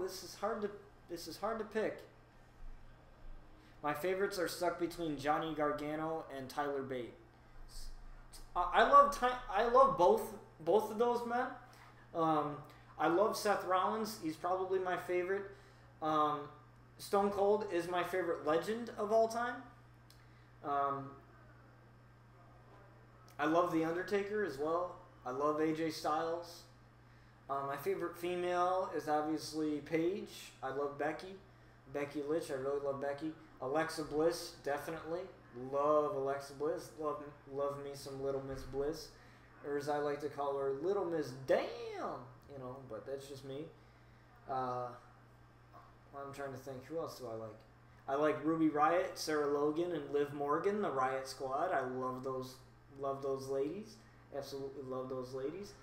This is hard to pick. My favorites are stuck between Johnny Gargano and Tyler Bate. I love both of those men. I love Seth Rollins. He's probably my favorite. Stone Cold is my favorite legend of all time. I love The Undertaker as well. I love AJ Styles. My favorite female is obviously Paige. I love Becky. Becky Lynch, I really love Becky. Alexa Bliss, definitely. Love Alexa Bliss. Love me some Little Miss Bliss. Or as I like to call her, Little Miss Damn. You know, but that's just me. I'm trying to think. Who else do I like? I like Ruby Riott, Sarah Logan, and Liv Morgan, the Riot Squad. I love those ladies. Absolutely love those ladies.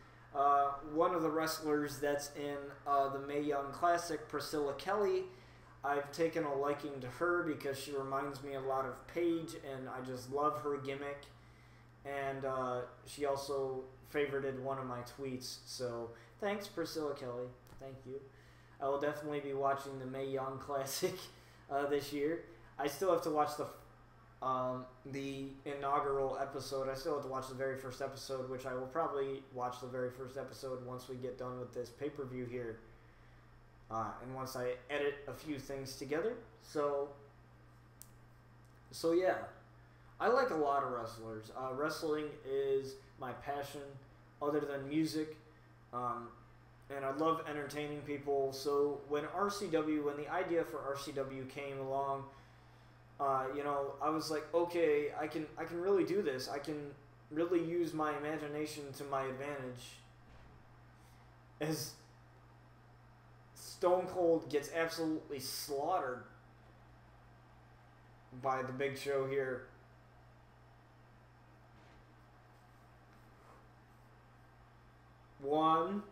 One of the wrestlers that's in the Mae Young Classic, Priscilla Kelly, I've taken a liking to her because she reminds me a lot of Paige, and I just love her gimmick. And she also favorited one of my tweets, so thanks, Priscilla Kelly. Thank you. I will definitely be watching the Mae Young Classic this year. I still have to watch the inaugural episode. I still have to watch the very first episode, which I will probably watch the very first episode once we get done with this pay-per-view here. And once I edit a few things together. So yeah. I like a lot of wrestlers. Wrestling is my passion other than music. And I love entertaining people. So when the idea for RCW came along, I was like, okay, I can really do this. I can really use my imagination to my advantage. As Stone Cold gets absolutely slaughtered by the Big Show here. One,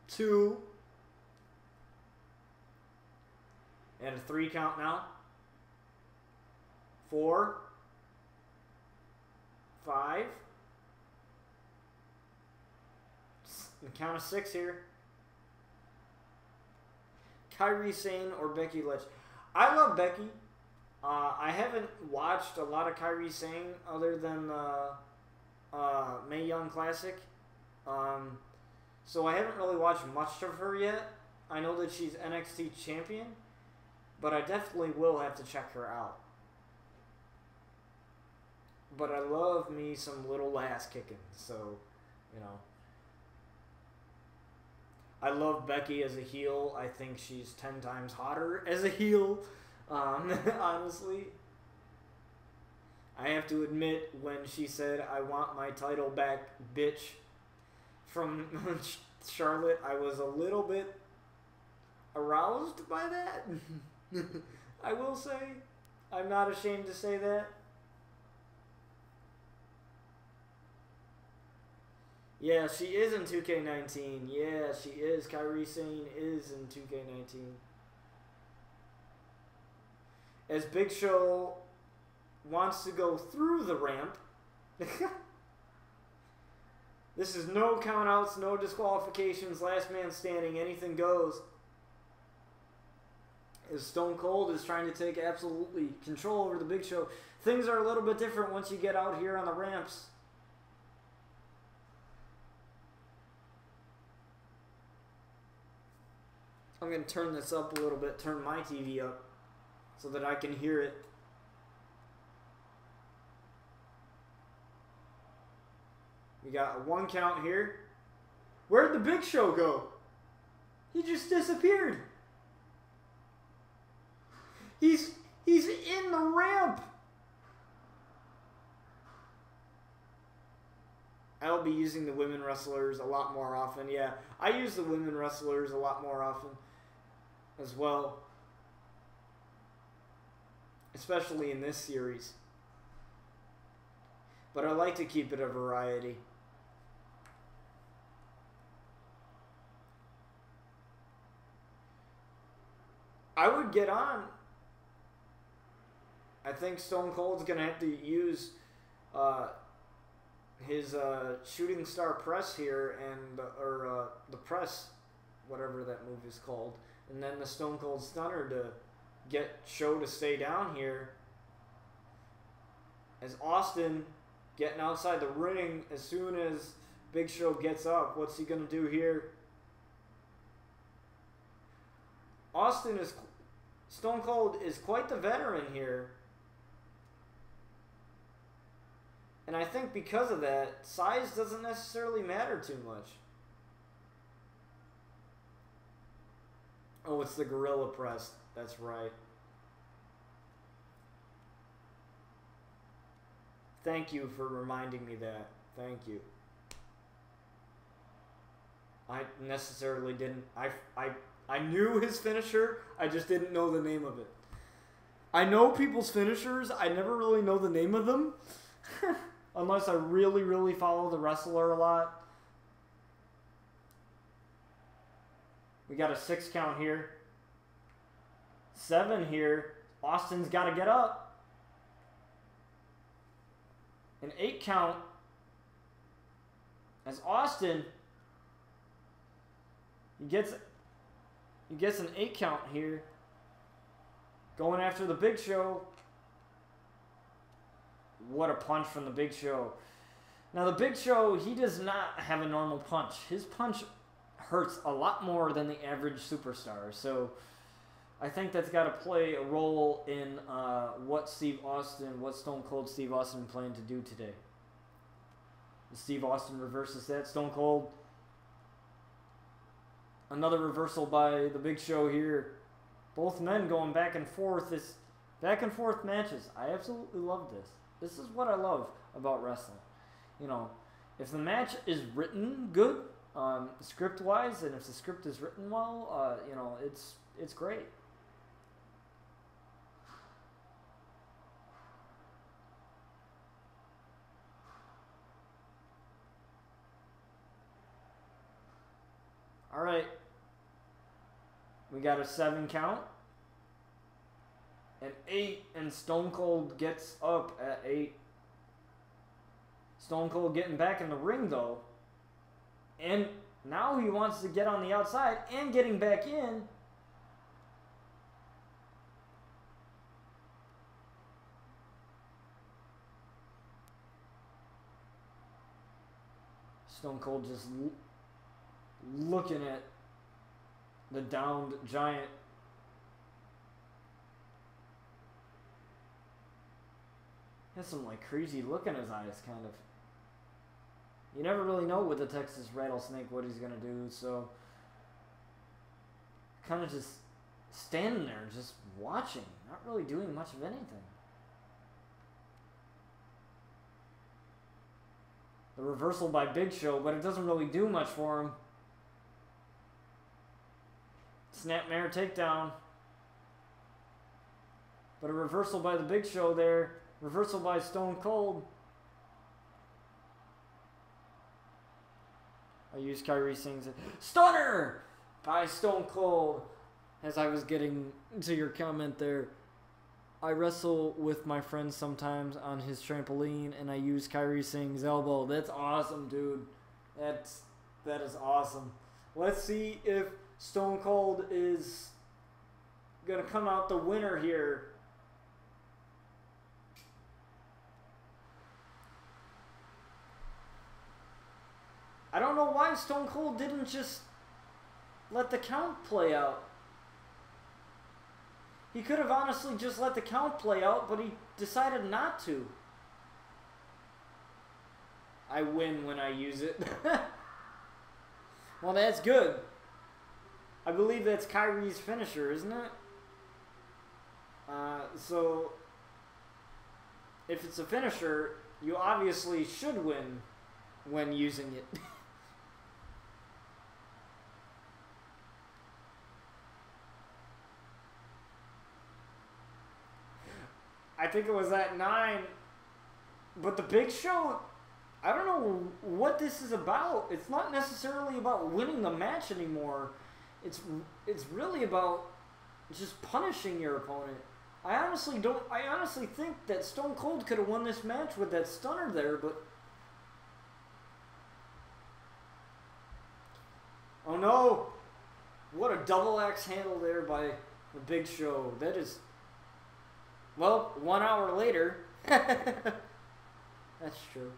two, and a 3 count now. 4, 5, count of 6 here. Kairi Sane or Becky Lynch. I love Becky. I haven't watched a lot of Kairi Sane other than Mae Young Classic. So I haven't really watched much of her yet. I know that she's NXT champion, but I definitely will have to check her out. But I love me some little ass kicking, so, I love Becky as a heel. I think she's 10 times hotter as a heel, honestly. I have to admit, when she said, "I want my title back, bitch," from Charlotte, I was a little bit aroused by that. I will say. I'm not ashamed to say that. Yeah, she is in 2K19. Yeah, she is. Kairi Sane is in 2K19. As Big Show wants to go through the ramp. This is no countouts, no disqualifications, last man standing, anything goes. As Stone Cold is trying to take absolutely control over the Big Show. Things are a little bit different once you get out here on the ramps. I'm going to turn this up a little bit, turn my TV up, so that I can hear it. We got a 1 count here. Where'd the Big Show go? He just disappeared. He's in the ramp. I'll be using the women wrestlers a lot more often. Yeah, I use the women wrestlers a lot more often as well. Especially in this series. But I like to keep it a variety. I would get on. I think Stone Cold's going to have to use his shooting star press here, and or the press, whatever that move is called, and then the Stone Cold Stunner to get Show to stay down here. As Austin getting outside the ring as soon as Big Show gets up. What's he going to do here? Stone Cold is quite the veteran here. And I think because of that, size doesn't necessarily matter too much. Oh, it's the Gorilla Press. That's right. Thank you for reminding me that. Thank you. I necessarily didn't. I knew his finisher. I just didn't know the name of it. I know people's finishers. I never really know the name of them. Unless I really, really follow the wrestler a lot. We got a 6 count here. 7 here. Austin's got to get up. An 8 count. As Austin, he gets an 8 count here. Going after the Big Show. What a punch from the Big Show. Now the Big Show, he does not have a normal punch. His punch hurts a lot more than the average superstar. So I think that's got to play a role in what Stone Cold Steve Austin planned to do today. Steve Austin reverses that. Stone Cold. Another reversal by the Big Show here. Both men going back and forth. This back and forth matches. I absolutely love this. This is what I love about wrestling. You know, if the match is written good, script-wise, and if the script is written well, you know, it's great. All right. We got a 7 count. An 8, and Stone Cold gets up at 8. Stone Cold getting back in the ring, though. And now he wants to get on the outside and getting back in. Stone Cold just looking at the downed giant. Has some like crazy look in his eyes, kind of. You never really know with the Texas Rattlesnake what he's gonna do, so kind of just standing there, just watching, not really doing much of anything. The reversal by Big Show, but it doesn't really do much for him. Snapmare takedown. But a reversal by the Big Show there. Reversal by Stone Cold. I used Kyrie Singh's stunner by Stone Cold. As I was getting to your comment there, I wrestle with my friends sometimes on his trampoline, and I use Kyrie Singh's elbow. That's awesome, dude. That is awesome. Let's see if Stone Cold is gonna come out the winner here. I don't know why Stone Cold didn't just let the count play out. He could have honestly just let the count play out, but he decided not to. I win when I use it. Well, that's good. I believe that's Kyrie's finisher, isn't it? So, if it's a finisher, you obviously should win when using it. I think it was at 9. But the Big Show, I don't know what this is about. It's not necessarily about winning the match anymore. It's really about just punishing your opponent. I honestly think that Stone Cold could have won this match with that stunner there, but oh no! What a double axe handle there by the Big Show. That is, well, 1 hour later. That's true.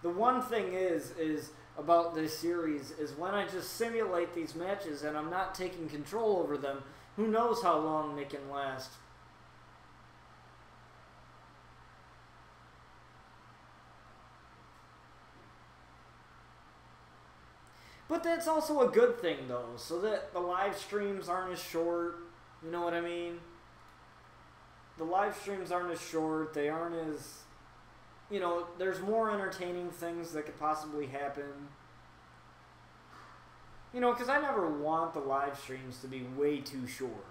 The one thing is about this series is when I just simulate these matches and I'm not taking control over them, who knows how long they can last. But that's also a good thing, though, so that the live streams aren't as short. You know what I mean? The live streams aren't as short. They aren't as... You know, there's more entertaining things that could possibly happen. You know, because I never want the live streams to be way too short.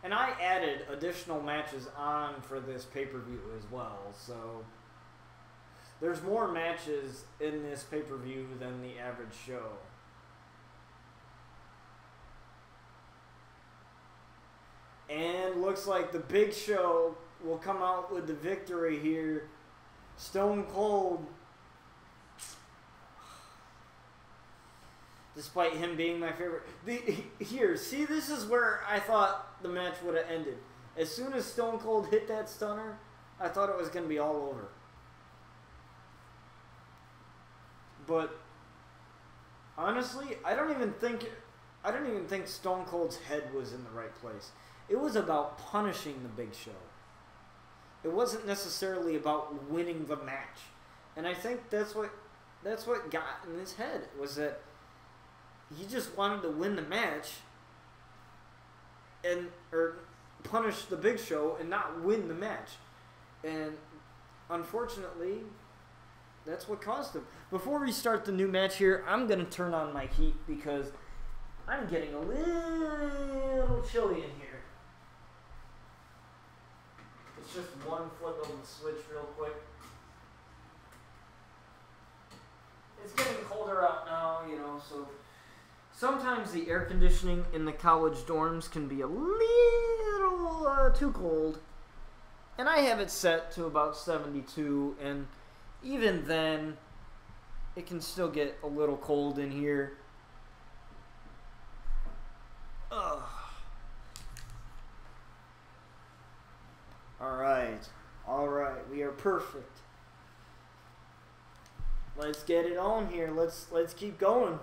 And I added additional matches on for this pay-per-view as well, so there's more matches in this pay-per-view than the average show. And looks like the Big Show will come out with the victory here. Stone Cold, despite him being my favorite. Here, see, this is where I thought the match would have ended. As soon as Stone Cold hit that stunner, I thought it was going to be all over. But honestly, I don't even think Stone Cold's head was in the right place. It was about punishing the Big Show. It wasn't necessarily about winning the match. And I think that's what got in his head, was that he just wanted to win the match or punish the Big Show and not win the match. And unfortunately, that's what caused him. Before we start the new match here, I'm going to turn on my heat because I'm getting a little chilly in here. It's just one flip of the switch real quick. It's getting colder out now, you know, so sometimes the air conditioning in the college dorms can be a little too cold. And I have it set to about 72, and even then, it can still get a little cold in here. Ugh. Alright, we are perfect. Let's get it on here. Let's keep going.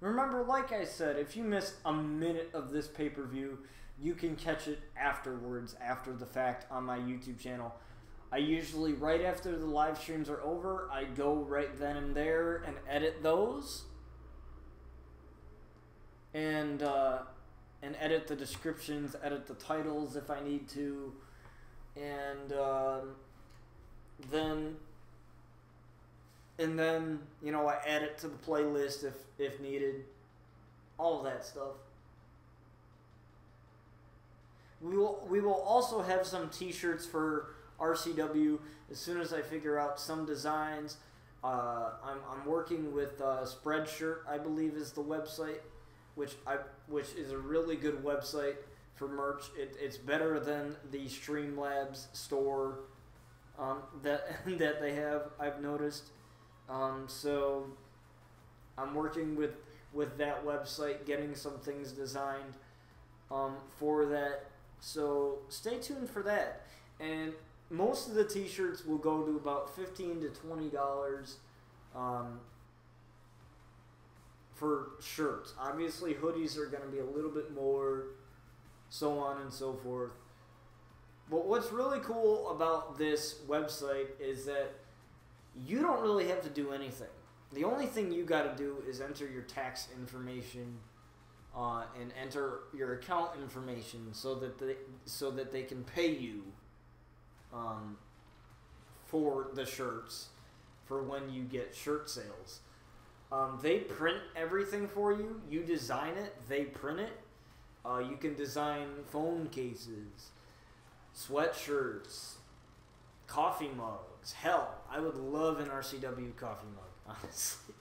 Remember, like I said, if you miss a minute of this pay-per-view, you can catch it afterwards, after the fact, on my YouTube channel. I usually, right after the live streams are over, I go right then and there and edit those. And edit the descriptions, edit the titles if I need to. And then, you know, I add it to the playlist if needed. All of that stuff. We will also have some t-shirts for RCW as soon as I figure out some designs. I'm working with Spreadshirt, I believe is the website, which is a really good website for merch. It's better than the Streamlabs store that they have, I've noticed. So I'm working with that website, getting some things designed for that. So stay tuned for that. And most of the t-shirts will go to about $15 to $20 for shirts. Obviously, hoodies are going to be a little bit more, so on and so forth. But what's really cool about this website is that you don't really have to do anything. the only thing you got to do is enter your tax information and enter your account information so that they can pay you for the shirts for when you get shirt sales. They print everything for you. You design it. They print it. You can design phone cases, sweatshirts, coffee mugs. Hell, I would love an RCW coffee mug, honestly.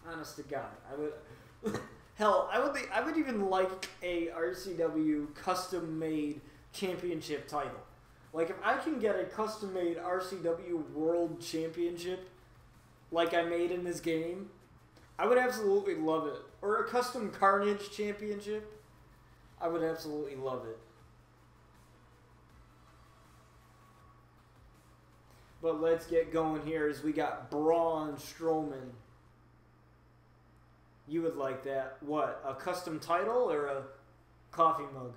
Honest to God. I would... Hell, I would even like a RCW custom-made championship title. Like, if I can get a custom-made RCW World Championship like I made in this game, I would absolutely love it. Or a custom Carnage Championship, I would absolutely love it. But let's get going here as we got Braun Strowman. You would like that. What? A custom title or a coffee mug?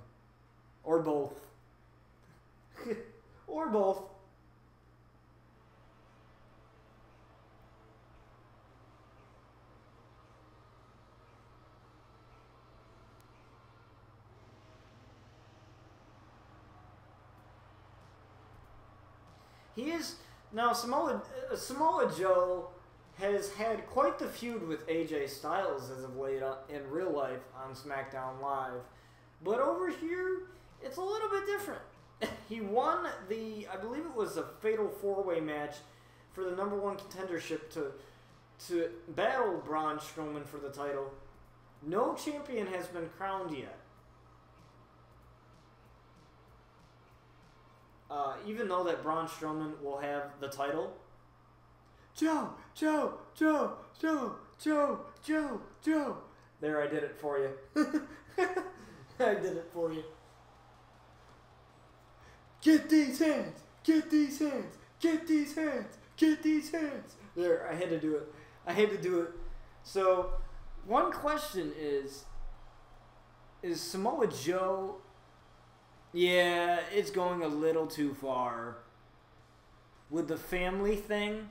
Or both? Or both. He is... Now, Samoa Joe has had quite the feud with AJ Styles as of late in real life on SmackDown Live. But over here, it's a little bit different. He won the, I believe it was a fatal four-way match for the #1 contendership to battle Braun Strowman for the title. No champion has been crowned yet. Even though that Braun Strowman will have the title. Joe. There, I did it for you. I did it for you. Get these hands! Get these hands! Get these hands! Get these hands! There, I had to do it. I had to do it. So, one question is Samoa Joe... Yeah, it's going a little too far. With the family thing,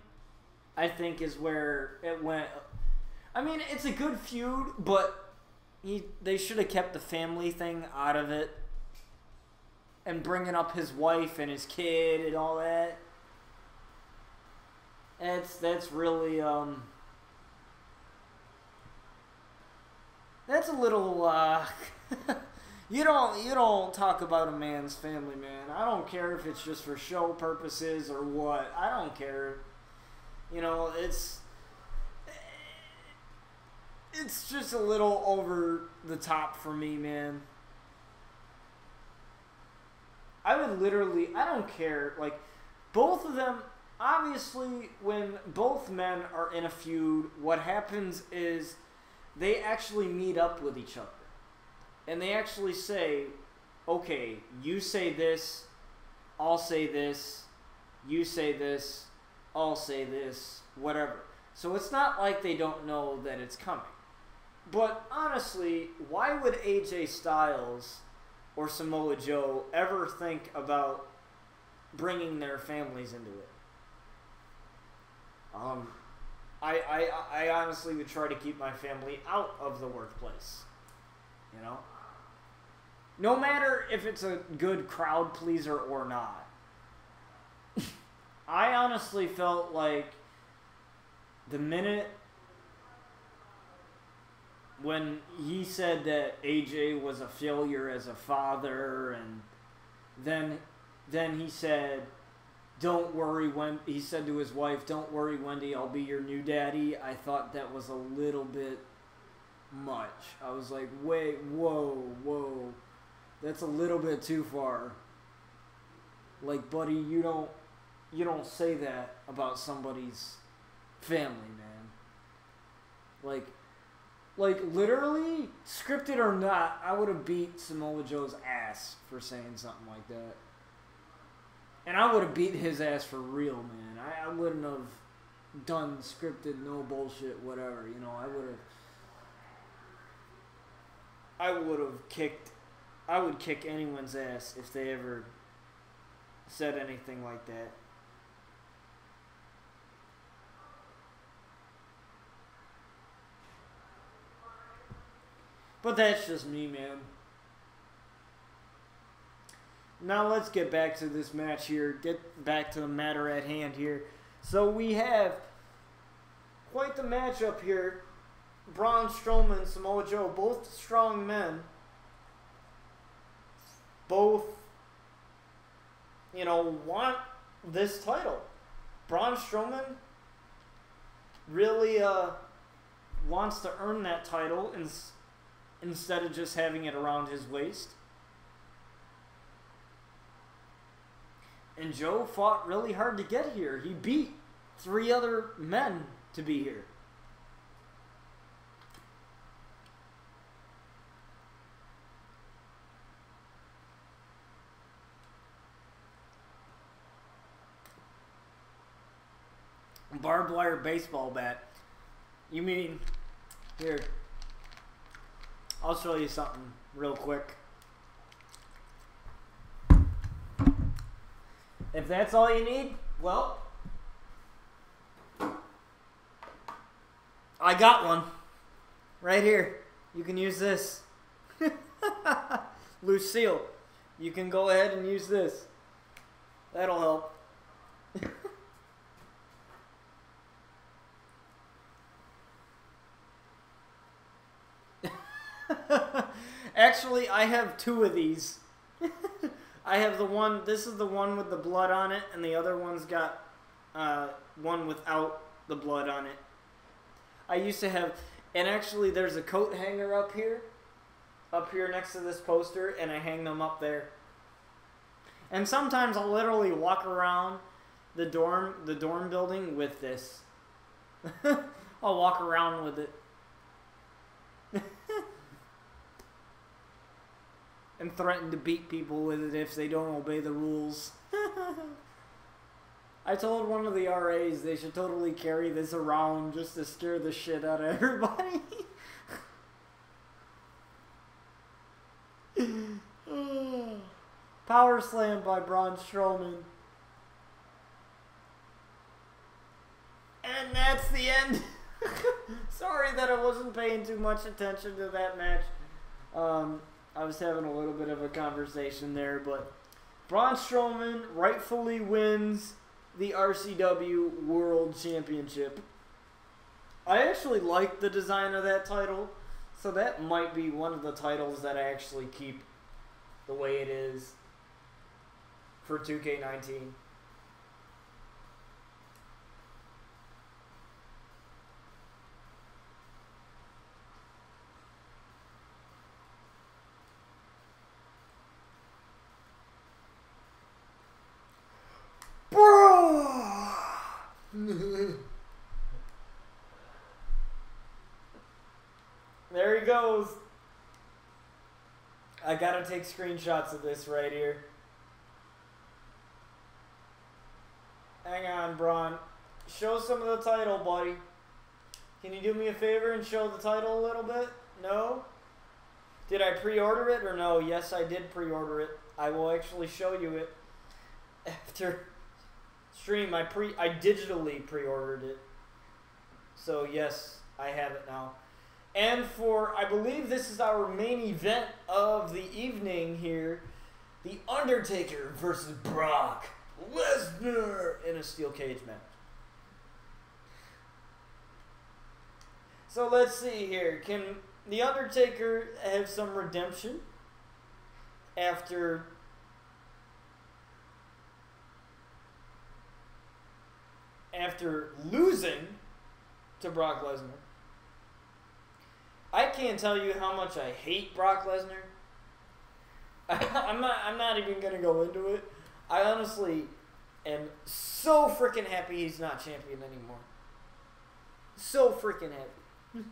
I think is where it went. I mean, it's a good feud, but they should have kept the family thing out of it. And bringing up his wife and his kid and all that. That's really, that's a little, You don't talk about a man's family, man. I don't care if it's just for show purposes or what. I don't care. You know, it's just a little over the top for me, man. I don't care. Like, both of them, obviously, when both men are in a feud, what happens is they actually meet up with each other. And they actually say, okay, you say this, I'll say this, you say this, I'll say this, whatever. So it's not like they don't know that it's coming. But honestly, why would AJ Styles or Samoa Joe ever think about bringing their families into it? I honestly would try to keep my family out of the workplace. You know? No matter if it's a good crowd pleaser or not. I honestly felt like the minute when he said that AJ was a failure as a father, and then he said, "Don't worry, he said to his wife, "Don't worry, Wendy, I'll be your new daddy." I thought that was a little bit much. I was like, wait, whoa. That's a little bit too far. Like, buddy, you don't say that about somebody's family, man. Like literally, scripted or not, I would have beat Samoa Joe's ass for saying something like that. And I would have beat his ass for real, man. I wouldn't have done scripted, no bullshit, whatever. You know, I would kick anyone's ass if they ever said anything like that. But that's just me, man. Now let's get back to this match here. Get back to the matter at hand here. So we have quite the matchup here. Braun Strowman, Samoa Joe, both strong men. Both, you know, want this title. Braun Strowman really wants to earn that title instead of just having it around his waist. And Joe fought really hard to get here. He beat 3 other men to be here. Barbed wire baseball bat. You mean, here, I'll show you something real quick. If that's all you need, well, I got one right here. You can use this. Lucille, you can go ahead and use this. That'll help. Actually, I have 2 of these. I have the one, this is the one with the blood on it, and the other one's got one without the blood on it. I used to have, and actually there's a coat hanger up here next to this poster, and I hang them up there. And sometimes I'll literally walk around the dorm building with this. I'll walk around with it. And threaten to beat people with it if they don't obey the rules. I told one of the RAs they should totally carry this around just to scare the shit out of everybody. Power slam by Braun Strowman. And that's the end. Sorry that I wasn't paying too much attention to that match. I was having a little bit of a conversation there, but Braun Strowman rightfully wins the RCW World Championship. I actually like the design of that title, so that might be one of the titles that I actually keep the way it is for 2K19. There he goes. I gotta take screenshots of this right here. Hang on, Braun. Show some of the title, buddy. Can you do me a favor and show the title a little bit? No? Did I pre-order it or no? Yes, I did pre-order it. I will actually show you it after stream. I digitally pre-ordered it. So yes, I have it now. And for, I believe this is our main event of the evening here, The Undertaker versus Brock Lesnar in a steel cage match. So let's see here. Can The Undertaker have some redemption after losing to Brock Lesnar? I can't tell you how much I hate Brock Lesnar. I'm not even gonna go into it. I honestly am so freaking happy he's not champion anymore. So freaking happy.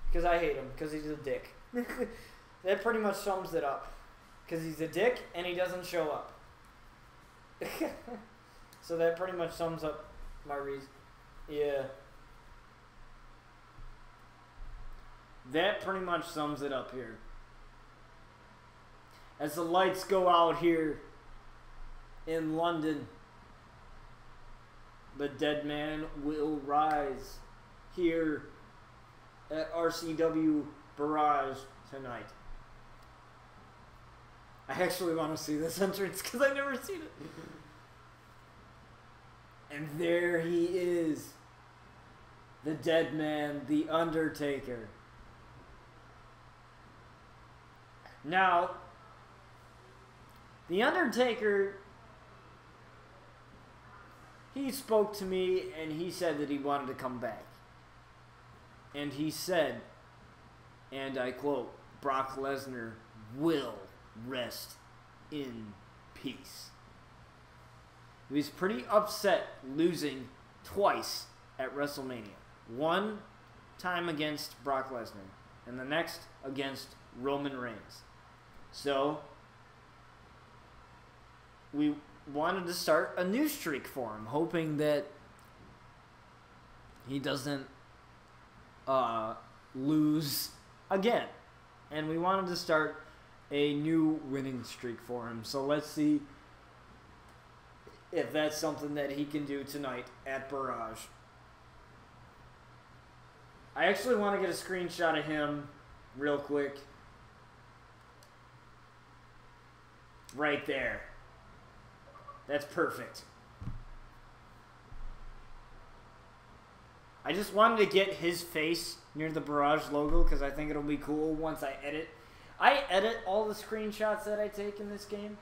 Because I hate him, because he's a dick. That pretty much sums it up. Because he's a dick and he doesn't show up. So that pretty much sums up my reason. Yeah. That pretty much sums it up here. As the lights go out here in London, the dead man will rise here at RCW Barrage tonight. I actually want to see this entrance because I've never seen it. And there he is. The dead man, The Undertaker. Now, The Undertaker, he spoke to me and he said that he wanted to come back. And he said, and I quote, Brock Lesnar will rest in peace. He was pretty upset losing twice at WrestleMania. One time against Brock Lesnar, and the next against Roman Reigns. So, we wanted to start a new streak for him, hoping that he doesn't lose again. And we wanted to start a new winning streak for him. So let's see if that's something that he can do tonight at Barrage. I actually want to get a screenshot of him real quick. Right there. That's perfect. I just wanted to get his face near the Barrage logo because I think it'll be cool once I edit. I edit all the screenshots that I take in this game.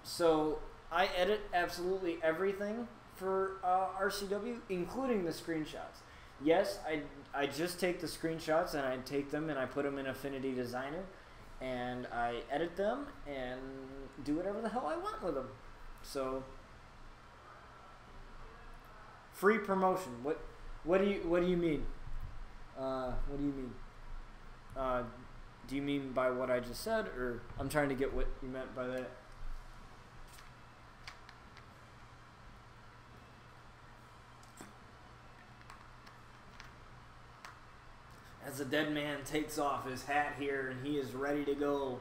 So I edit absolutely everything for RCW, including the screenshots. Yes, I just take the screenshots and I take them and I put them in Affinity Designer and I edit them and do whatever the hell I want with them. So free promotion. What do you mean? What do you mean? Do you mean by what I just said, or I'm trying to get what you meant by that? As the dead man takes off his hat here and he is ready to go.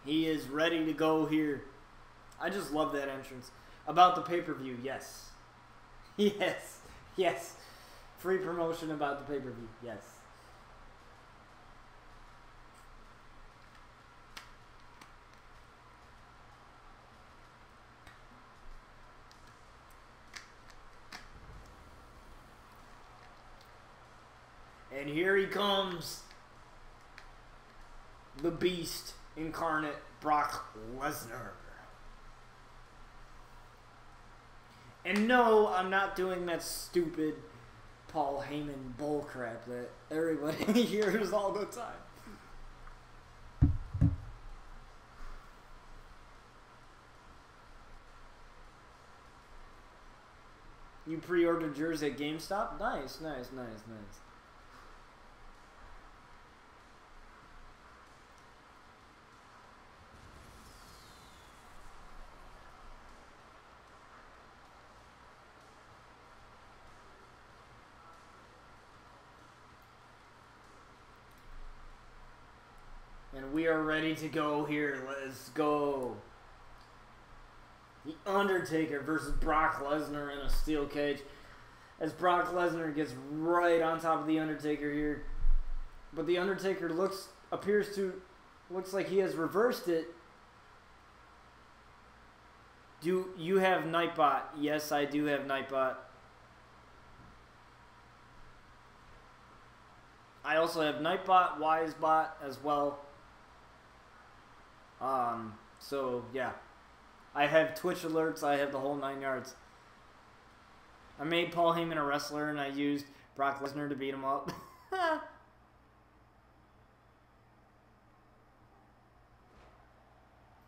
He is ready to go here. I just love that entrance. About the pay-per-view, yes. Yes. Yes. Free promotion about the pay-per-view, yes. And here he comes. The Beast incarnate, Brock Lesnar. And no, I'm not doing that stupid Paul Heyman bullcrap that everybody hears all the time. You pre-ordered yours at GameStop? Nice, nice, nice, nice. And we are ready to go here. Let's go. The Undertaker versus Brock Lesnar in a steel cage. As Brock Lesnar gets right on top of the Undertaker here. But the Undertaker looks like he has reversed it. Do you have Nightbot? Yes, I do have Nightbot. I also have Nightbot, Wisebot as well. So yeah, I have Twitch alerts, I have the whole 9 yards. I made Paul Heyman a wrestler and I used Brock Lesnar to beat him up.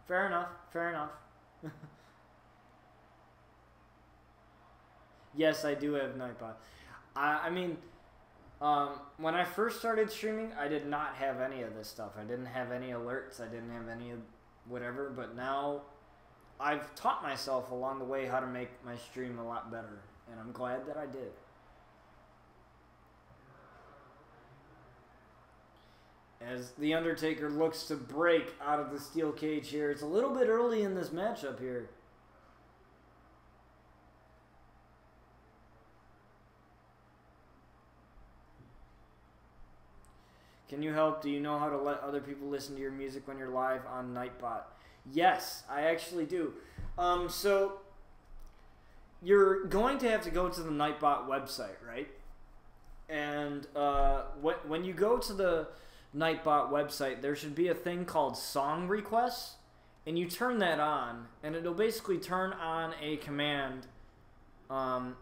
Fair enough, fair enough. Yes, I do have Nightbot. I mean, when I first started streaming, I did not have any of this stuff. I didn't have any alerts. I didn't have any of whatever. But now I've taught myself along the way how to make my stream a lot better. And I'm glad that I did. As The Undertaker looks to break out of the steel cage here. It's a little bit early in this matchup here. Can you help? Do you know how to let other people listen to your music when you're live on Nightbot? Yes, I actually do. So you're going to have to go to the Nightbot website, right? And when you go to the Nightbot website, there should be a thing called song requests, and you turn that on, and it'll basically turn on a command. Okay,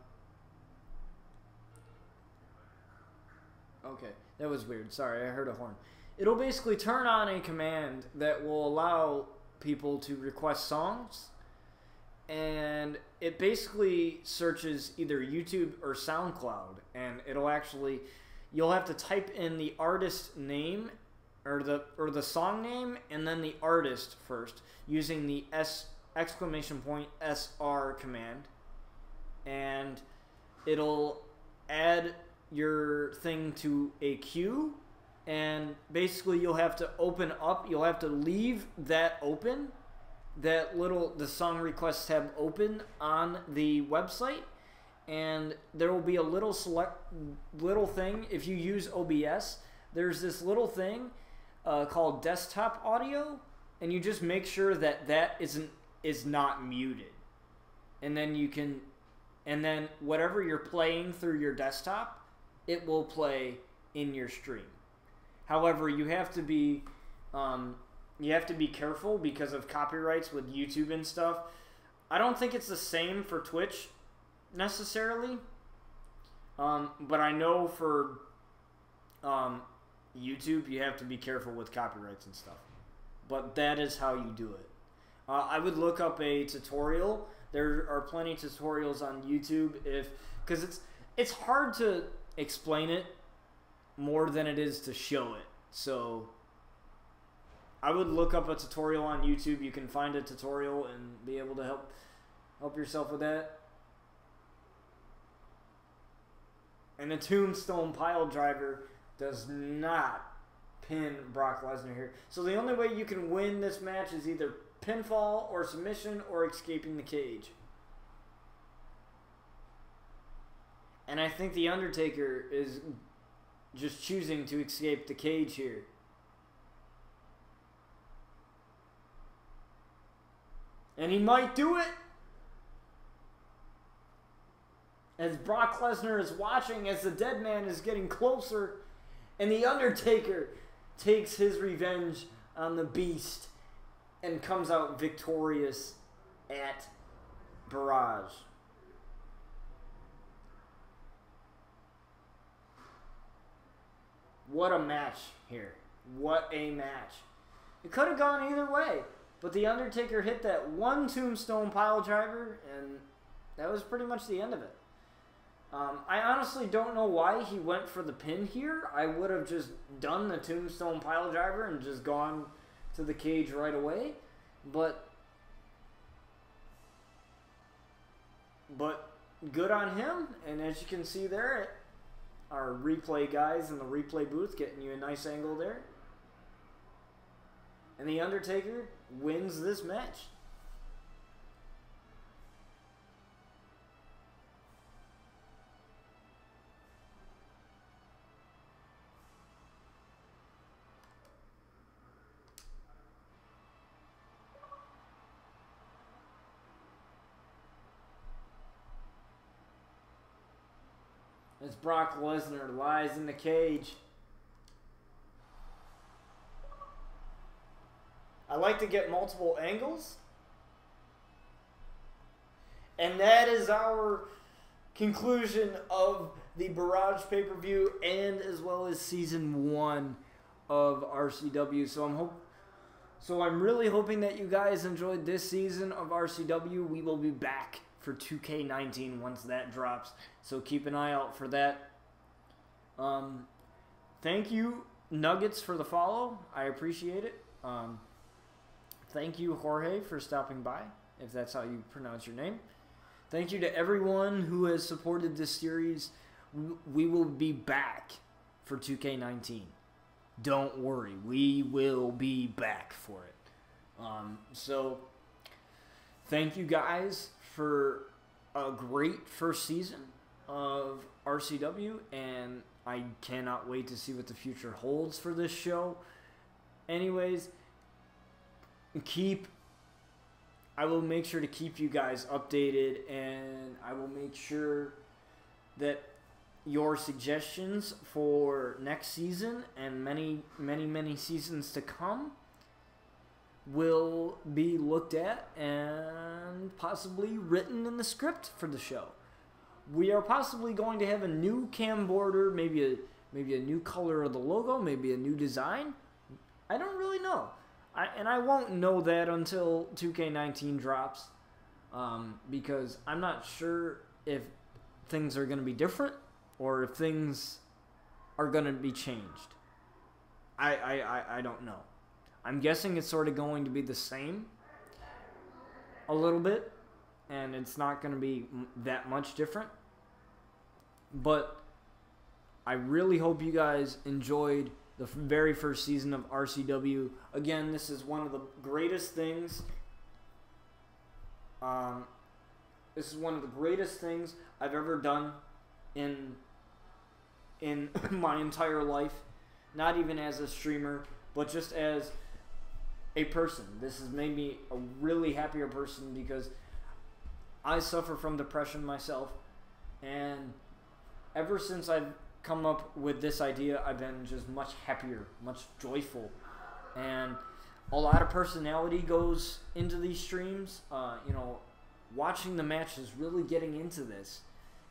that was weird. Sorry, I heard a horn. It'll basically turn on a command that will allow people to request songs, and it basically searches either YouTube or SoundCloud, and it'll actually, you'll have to type in the artist name or the song name and then the artist first using the !SR command, and it'll add your thing to a queue, and basically you'll have to leave that open, the song request tab open on the website, and there will be a little thing. If you use OBS, there's this little thing called desktop audio, and you just make sure that is not muted, and then whatever you're playing through your desktop, it will play in your stream. However, you have to be careful because of copyrights with YouTube and stuff. I don't think it's the same for Twitch necessarily, but I know for YouTube you have to be careful with copyrights and stuff. But that is how you do it. I would look up a tutorial. There are plenty of tutorials on YouTube because it's hard to explain it more than it is to show it. So I would look up a tutorial on YouTube. You can find a tutorial and be able to help yourself with that. And the Tombstone Pile Driver does not pin Brock Lesnar here. So the only way you can win this match is either pinfall or submission or escaping the cage. And I think The Undertaker is just choosing to escape the cage here. And he might do it. As Brock Lesnar is watching as the dead man is getting closer, and The Undertaker takes his revenge on the Beast and comes out victorious at Barrage. What a match here. What a match. It could have gone either way, but The Undertaker hit that one Tombstone Pile Driver, and that was pretty much the end of it. I honestly don't know why he went for the pin here. I would have just done the Tombstone Pile Driver and just gone to the cage right away. But good on him. And as you can see there, our replay guys in the replay booth getting you a nice angle there. And The Undertaker wins this match. As Brock Lesnar lies in the cage. I like to get multiple angles. And that is our conclusion of the Barrage pay-per-view and as well as Season 1 of RCW. So I'm really hoping that you guys enjoyed this season of RCW. We will be back for 2K19 once that drops, so keep an eye out for that. Thank you, Nuggets, for the follow. I appreciate it. Thank you, Jorge, for stopping by, if that's how you pronounce your name. Thank you to everyone who has supported this series. We will be back for 2K19. Don't worry, we will be back for it. So thank you guys for a great first season of RCW, and I cannot wait to see what the future holds for this show. Anyways, I will make sure to keep you guys updated, and I will make sure that your suggestions for next season and many, many, many seasons to come will be looked at and possibly written in the script for the show. We are possibly going to have a new cam border, maybe a new color of the logo, maybe a new design. I don't really know. I won't know that until 2K19 drops, because I'm not sure if things are going to be different or if things are going to be changed. I don't know. I'm guessing it's sort of going to be the same a little bit, and it's not going to be that much different. But I really hope you guys enjoyed the very first season of RCW. Again, this is one of the greatest things. This is one of the greatest things I've ever done in my entire life. Not even as a streamer, but just as a person. This has made me a really happier person because I suffer from depression myself, and ever since I've come up with this idea, I've been just much happier, much joyful, and a lot of personality goes into these streams. Watching the matches, really getting into this,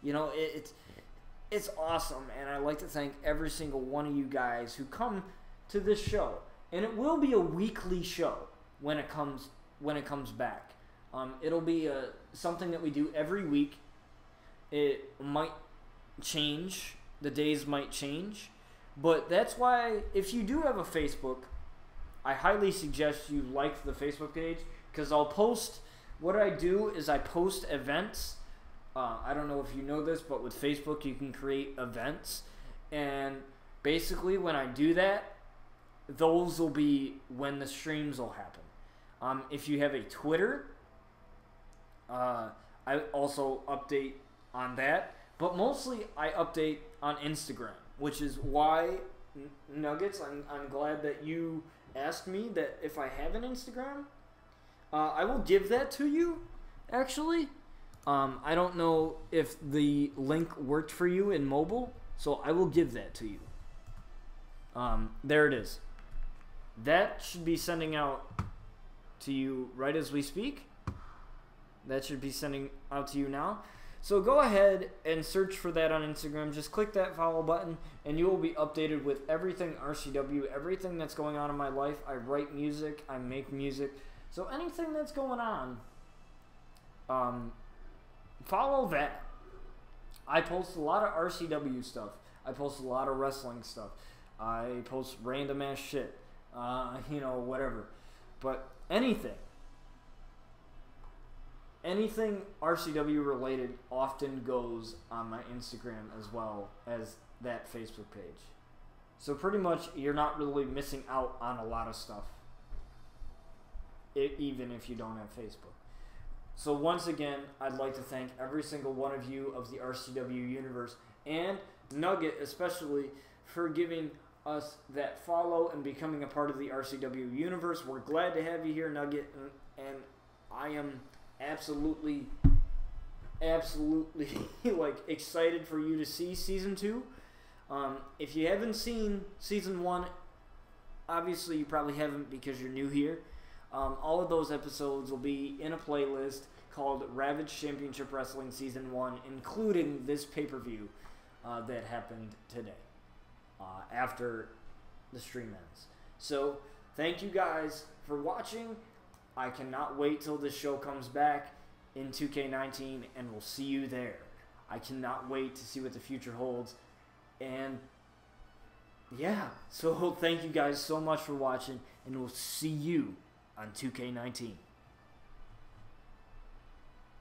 it's awesome, and I'd like to thank every single one of you guys who come to this show. And it will be a weekly show when it comes back. It'll be something that we do every week. It might change. The days might change. But that's why, if you do have a Facebook, I highly suggest you like the Facebook page, because I'll post, what I do is I post events. I don't know if you know this, but with Facebook you can create events. And basically when I do that, those will be when the streams will happen. If you have a Twitter, I also update on that. But mostly I update on Instagram, which is why, Nuggets, I'm glad that you asked me that if I have an Instagram. I will give that to you, actually. I don't know if the link worked for you in mobile, so I will give that to you. There it is. That should be sending out to you right as we speak. That should be sending out to you now. So go ahead and search for that on Instagram. Just click that follow button, and you will be updated with everything RCW, everything that's going on in my life. I write music. I make music. So anything that's going on, follow that. I post a lot of RCW stuff. I post a lot of wrestling stuff. I post random ass shit. Whatever. But anything RCW related often goes on my Instagram as well as that Facebook page. So pretty much you're not really missing out on a lot of stuff, even if you don't have Facebook. So once again, I'd like to thank every single one of you of the RCW universe, and Nugget especially, for giving us that follow and becoming a part of the RCW universe. We're glad to have you here, Nugget, and I am absolutely like excited for you to see season 2. If you haven't seen season 1, obviously you probably haven't because you're new here. All of those episodes will be in a playlist called Ravage Championship Wrestling Season 1, including this pay-per-view that happened today after the stream ends. So thank you guys for watching. I cannot wait till this show comes back in 2K19, and we'll see you there. I cannot wait to see what the future holds. And yeah, so thank you guys so much for watching, and we'll see you on 2K19.